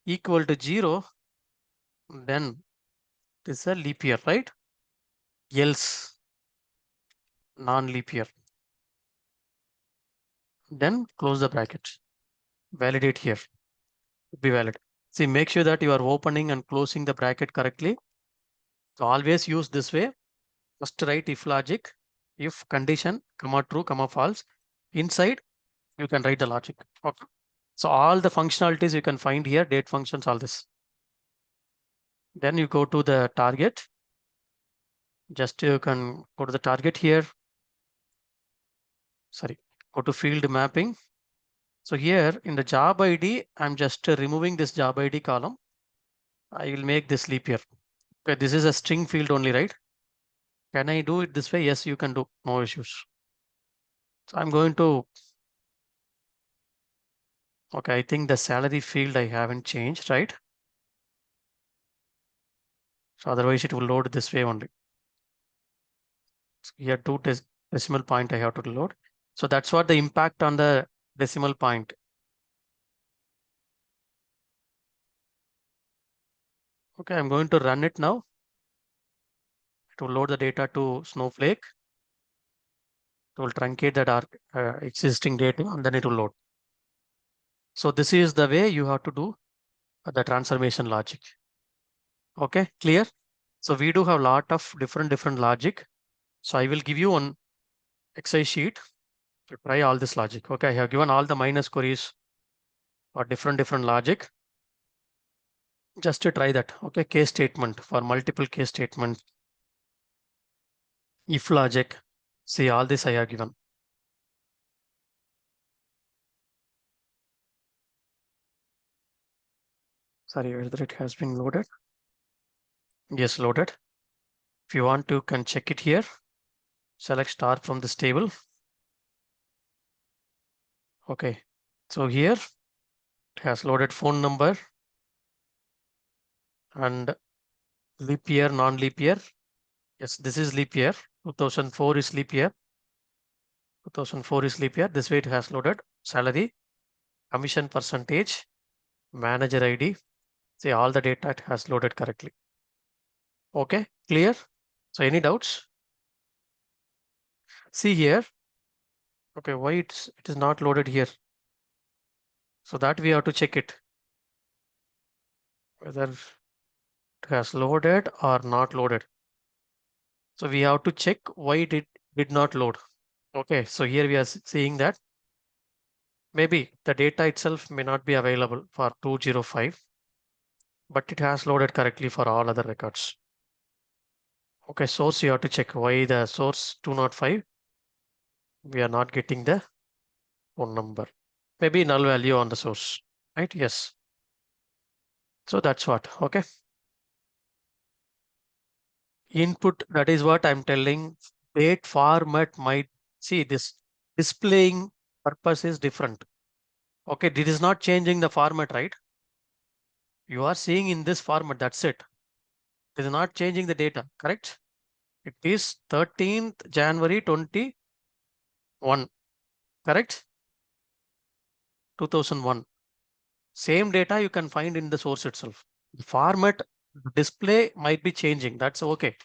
Speaker 1: equal to 0, then it is a leap year, right? Else non-leap year. Then close the bracket. Validate here. Be valid. See, make sure that you are opening and closing the bracket correctly. So always use this way. First write if logic, if condition, comma true, comma false. Inside, you can write the logic. Okay. So all the functionalities you can find here, date functions, all this. Then you go to the target. Just you can go to the target here. Sorry, go to field mapping. So here in the job ID, I'm just removing this job ID column. I will make this leap year. Okay, this is a string field only, right? Can I do it this way? Yes, you can do, no issues. So I'm going to, okay, I think the salary field I haven't changed, right? So otherwise it will load this way only. So here decimal point I have to load. So that's what the impact on the decimal point. Okay, I'm going to run it now. It will load the data to Snowflake. It will truncate that existing data and then it will load. So this is the way you have to do the transformation logic. Okay, clear? So we do have a lot of different logic. So I will give you one Excel sheet to try all this logic. Okay, I have given all the minus queries or different logic. Just to try that. Okay, case statement for multiple case statement. If logic. See, all this I have given. Sorry, whether it has been loaded. Yes, loaded. If you want to, can check it here. Select star from this table. Okay, so here it has loaded phone number, And leap year, non-leap year. Yes, this is leap year. 2004 is leap year. 2004 is leap year. This way it has loaded salary, commission percentage, manager ID. See, all the data it has loaded correctly. Okay, clear? So any doubts? See here. Okay, why it is not loaded here? So that we have to check it whether it has loaded or not loaded. So we have to check why it did not load. Okay, so here we are seeing that maybe the data itself may not be available for 205, but it has loaded correctly for all other records. Okay, source you have to check why the source 205, we are not getting the phone number. Maybe null value on the source, right? Yes. So that's what, okay. Input, that is what I'm telling. Date format might, see this displaying purpose is different. Okay, this is not changing the format, right? You are seeing in this format, that's it. It is not changing the data, correct? It is 13th January 21, correct? 2001. Same data you can find in the source itself. The format display might be changing. That's okay.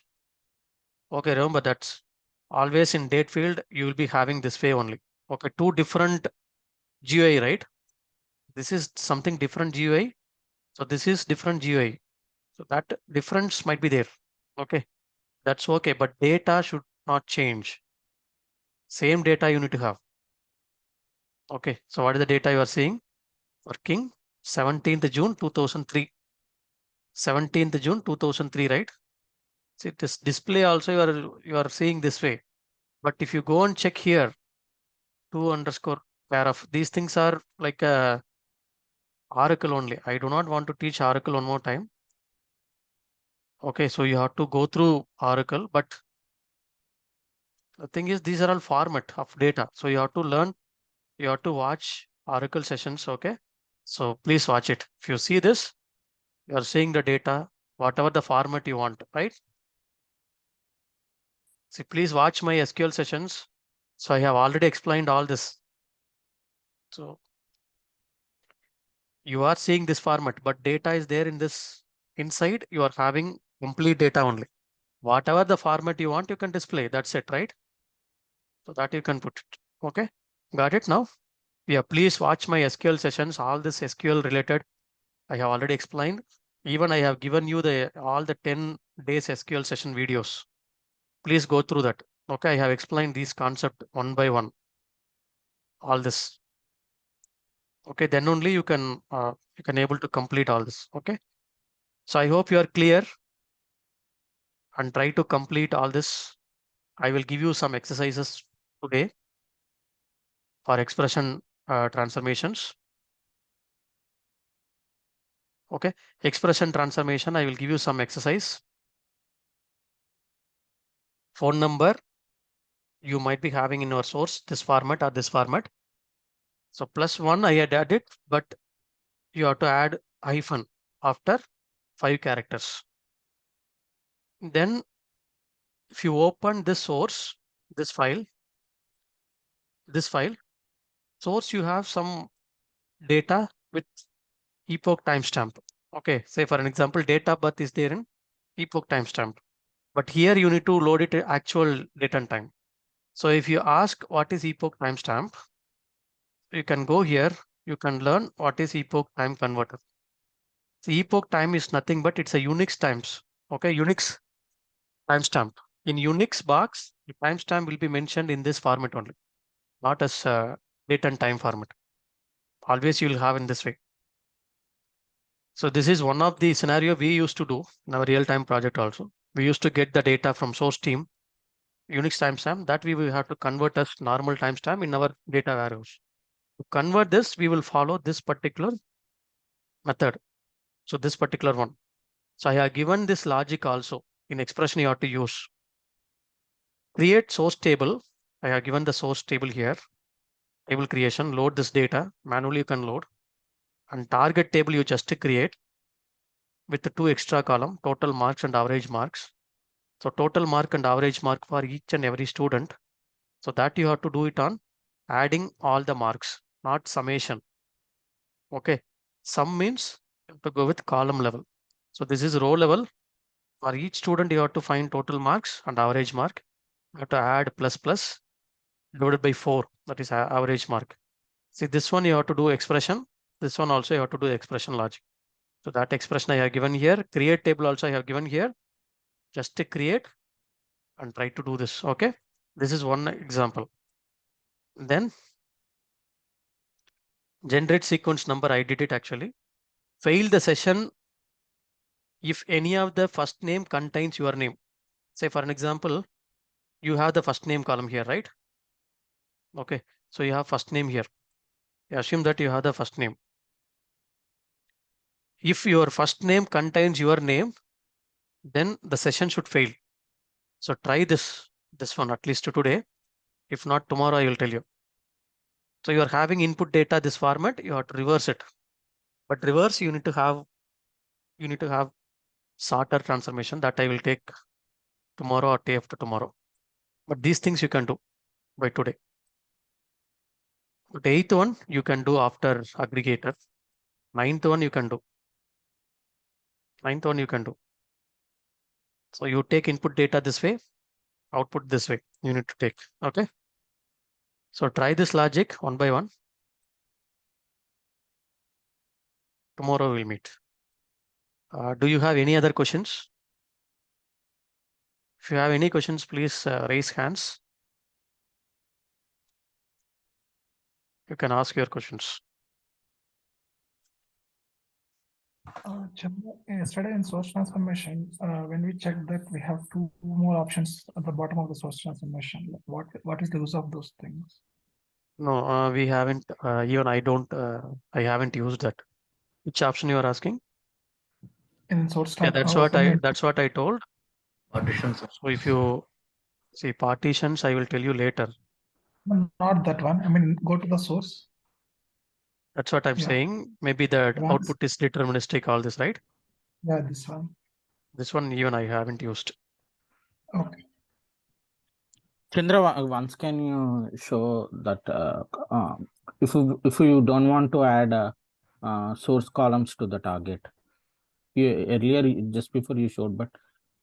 Speaker 1: Okay, remember that's always in date field, you will be having this way only. Okay, two different GUI, right? This is something different GUI. So this is different GUI. So that difference might be there. Okay, that's okay. But data should not change. Same data you need to have. Okay, so what is the data you are seeing? Working 17th June 2003. 17th June 2003, right? See, this display also you are seeing this way. But if you go and check here, 2 underscore pair of these things are like a Oracle only. I do not want to teach Oracle one more time. Okay, so you have to go through Oracle, but the thing is these are all format of data. So you have to learn, you have to watch Oracle sessions. Okay, so please watch it. If you see this, you are seeing the data, whatever the format you want, right? See, please watch my SQL sessions. So I have already explained all this. So you are seeing this format, but data is there in this inside. You are having complete data only. Whatever the format you want, you can display. That's it, right? So that you can put it. Okay, got it now? Yeah, please watch my SQL sessions. All this SQL related, I have already explained. Even I have given you the all the 10 days SQL session videos. Please go through that. Okay, I have explained these concept one by one. All this. Okay, then only you can able to complete all this. Okay, so I hope you are clear and try to complete all this. I will give you some exercises today for expression transformations. Okay, expression transformation, I will give you some exercise. Phone number you might be having in your source, this format or this format. So +1 I had added, but you have to add hyphen after 5 characters. Then if you open this source, this file, source, you have some data with epoch timestamp. Okay, say for an example, date of birth is there in epoch timestamp, but here you need to load it actual date and time. So if you ask what is epoch timestamp, you can go here, you can learn what is epoch time converter. So epoch time is nothing but it's a Unix times. Okay, Unix timestamp. In Unix box, the timestamp will be mentioned in this format only, not as date and time format. Always you will have in this way. So this is one of the scenario we used to do in our real-time project also. We used to get the data from source team, Unix timestamp that we will have to convert as normal timestamp in our data warehouse. To convert this, we will follow this particular method. So this particular one. So I have given this logic also in expression you have to use. Create source table. I have given the source table here. Table creation, load this data. Manually you can load. And target table you just create. with the 2 extra column, total marks and average marks. So total mark and average mark for each and every student. So that you have to do it on adding all the marks, not summation. Okay. Sum means you have to go with column level. So this is row level. For each student, you have to find total marks and average mark. You have to add plus plus divided by 4. That is average mark. See, this one you have to do expression. This one also you have to do expression logic. So that expression I have given here. Create table also I have given here. Just to create and try to do this. Okay. This is one example. Then generate sequence number. I did it actually. Fail the session if any of the first name contains your name. Say for an example, you have the first name column here, right? Okay. So you have first name here. Assume that you have the first name. If your first name contains your name, then the session should fail. So try this one at least today. If not, tomorrow I will tell you. So you are having input data this format, you have to reverse it. But reverse, you need to have sorter transformation that I will take tomorrow or day after tomorrow. But these things you can do by today. But eighth one you can do after aggregator. Ninth one you can do. Ninth one you can do. So you take input data this way, output this way. You need to take. Okay. So try this logic one by one. Tomorrow we'll meet. Do you have any other questions? If you have any questions, please raise hands. You can ask your questions.
Speaker 2: Yesterday in source transformation, when we checked that we have 2 more options at the bottom of the source transformation, like what is the use of those things?
Speaker 1: No, we haven't. Even I don't. I haven't used that. Which option you are asking?
Speaker 2: In source
Speaker 1: Yeah,
Speaker 2: transformation,
Speaker 1: that's what I told.
Speaker 3: Partitions.
Speaker 1: So if you see partitions, I will tell you later.
Speaker 2: not that one. I mean, go to the source.
Speaker 1: That's what I'm
Speaker 2: Yeah.
Speaker 1: saying. Maybe the
Speaker 2: Advanced.
Speaker 1: output is deterministic. All this, right?
Speaker 2: Yeah, this one.
Speaker 1: This one even I haven't used.
Speaker 2: Okay.
Speaker 3: Chandra, once can you show that if you don't want to add source columns to the target? Earlier, just before you showed, but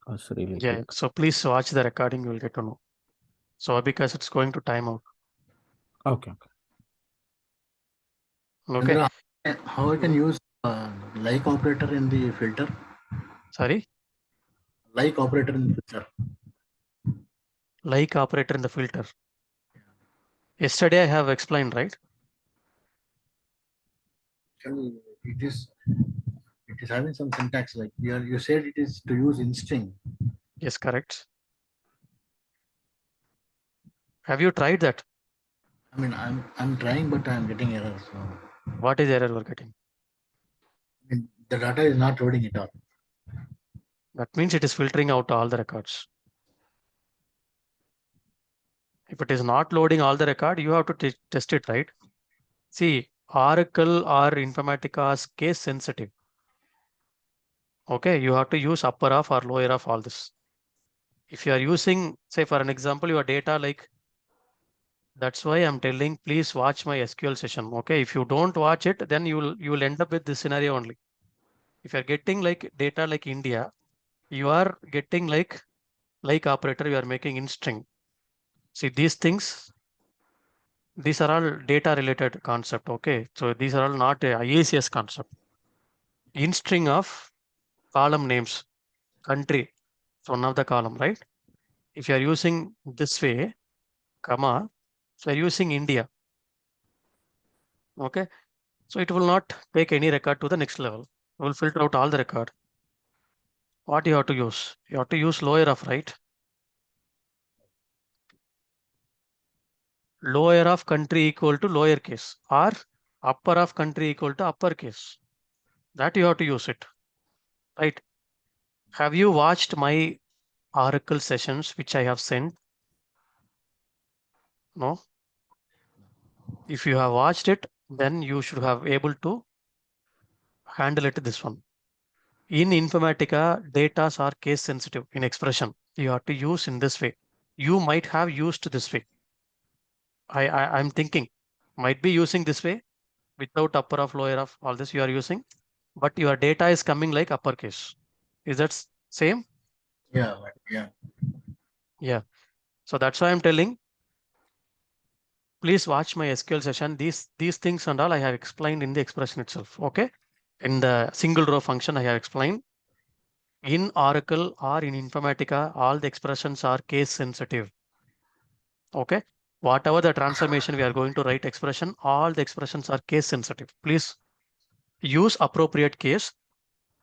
Speaker 3: it's really
Speaker 1: Yeah.
Speaker 3: quick.
Speaker 1: So please watch the recording. You will get to know. So because it's going to time out.
Speaker 3: Okay.
Speaker 1: Okay.
Speaker 4: Chandra, how I can use like operator in the filter?
Speaker 1: Sorry.
Speaker 4: Like operator in the filter.
Speaker 1: Like operator in the filter. Yesterday I have explained, right?
Speaker 4: Actually, it is having some syntax like you said it is to use in string.
Speaker 1: Yes, correct. Have you tried that?
Speaker 4: I mean, I'm trying, but I'm getting errors. So,
Speaker 1: What is error we're getting?
Speaker 4: I mean, the data is not loading at all.
Speaker 1: That means it is filtering out all the records. If it is not loading all the record, you have to test it, right? See, Oracle or Informatica is case sensitive. Okay, you have to use upper of or lower of all this. If you are using, say for an example, your data like, that's why I'm telling, please watch my SQL session. Okay, if you don't watch it, then you will end up with this scenario only. If you're getting like data like India, you are getting like operator, you are making in string. See these things, these are all data related concept. Okay, so these are all not a IICS concept. In string of column names, country, it's one of the column, right? If you are using this way, comma, so you're using India. Okay, so it will not take any record to the next level. It will filter out all the record. What you have to use? You have to use lower of, right? Lower of country equal to lower case or upper of country equal to upper case. That you have to use it, right? Have you watched my Oracle sessions which I have sent? No. If you have watched it, then you should have able to handle it this one. In Informatica, data are case sensitive in expression. You have to use in this way. You might have used this way. I'm thinking might be using this way without upper of lower of all this you are using, but your data is coming like uppercase. Is that same?
Speaker 4: Yeah, but yeah.
Speaker 1: Yeah. So that's why I'm telling. Please watch my SQL session. These things and all I have explained in the expression itself. Okay. In the single row function I have explained. In Oracle or in Informatica, all the expressions are case sensitive. Okay. Whatever the transformation we are going to write expression, all the expressions are case sensitive. Please use appropriate case.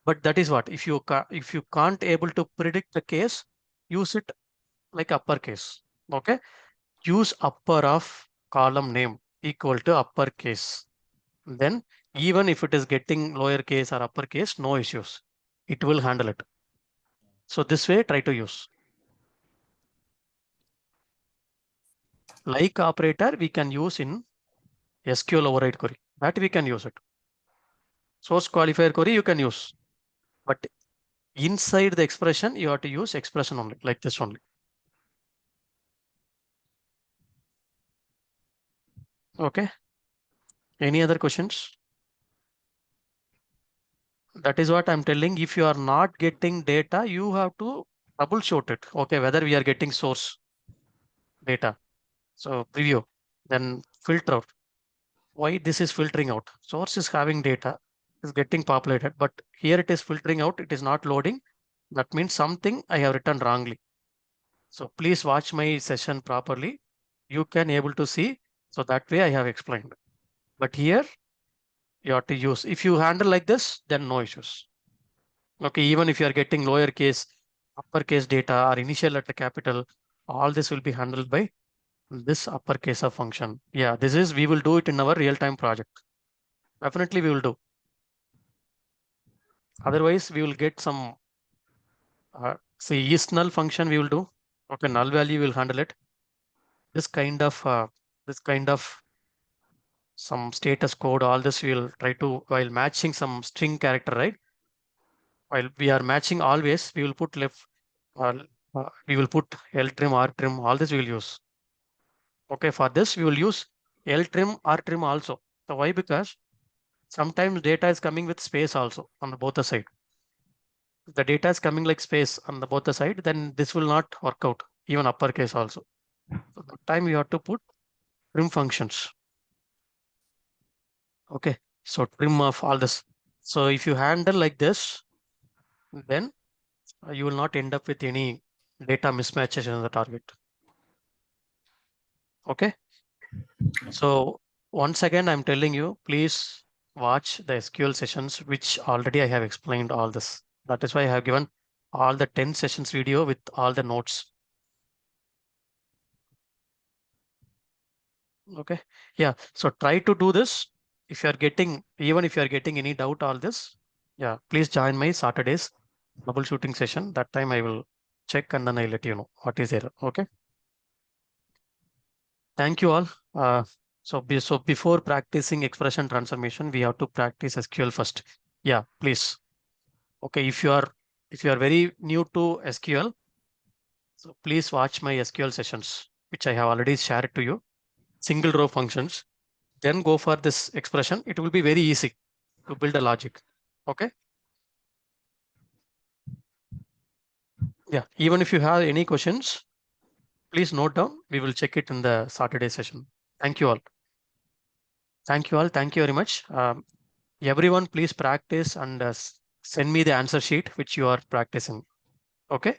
Speaker 1: But that is what if you can't able to predict the case, use it like uppercase. Okay. Use upper of column name equal to uppercase. Then even if it is getting lowercase or uppercase, no issues. It will handle it. So this way, try to use. Like operator, we can use in SQL override query. That we can use it. Source qualifier query you can use. But inside the expression, you have to use expression only, like this only. Okay. Any other questions? That is what I'm telling. If you are not getting data, you have to troubleshoot it. Okay, whether we are getting source data. So preview, then filter out. Why this is filtering out? Source is having data, is getting populated, but here it is filtering out. It is not loading. That means something I have written wrongly. So please watch my session properly. You can able to see. So that way I have explained. But here you have to use. If you handle like this, then no issues. Okay, even if you are getting lowercase, uppercase data or initial letter capital, all this will be handled by this uppercase of function. Yeah, we will do it in our real-time project. Definitely we will do. Otherwise, we will get some, say is null function we will do. Okay, null value will handle it. This kind of some status code, all this we will try to while matching some string character, right? While we are matching always, we will put left, we will put L trim, R trim, all this we will use. Okay, for this we will use L trim, R trim also. So why? Because sometimes data is coming with space also on the both the side. If the data is coming like space on the both the side, then this will not work out, even uppercase also. So that time you have to put trim functions. Okay, so trim of all this. So if you handle like this, then you will not end up with any data mismatches in the target. Okay. So once again, I'm telling you, please watch the SQL sessions, which already I have explained all this. That is why I have given all the 10 sessions video with all the notes. Okay. Yeah. So try to do this. If you are getting, even if you are getting any doubt, all this, yeah, please join my Saturday's troubleshooting session. That time I will check and then I'll let you know what is there. Okay. Thank you all. So before practicing expression transformation, we have to practice SQL first. Yeah, please. Okay, if you are very new to SQL, so please watch my SQL sessions, which I have already shared to you. Single row functions. Then go for this expression. It will be very easy to build a logic. Okay. Yeah. Even if you have any questions, please note down. We will check it in the Saturday session. Thank you all. Thank you all. Thank you very much. Everyone, please practice and send me the answer sheet which you are practicing. Okay.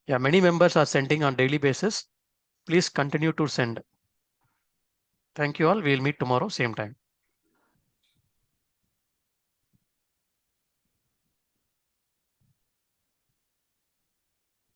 Speaker 1: Yeah. Many members are sending on daily basis. Please continue to send. Thank you all. We'll meet tomorrow, same time.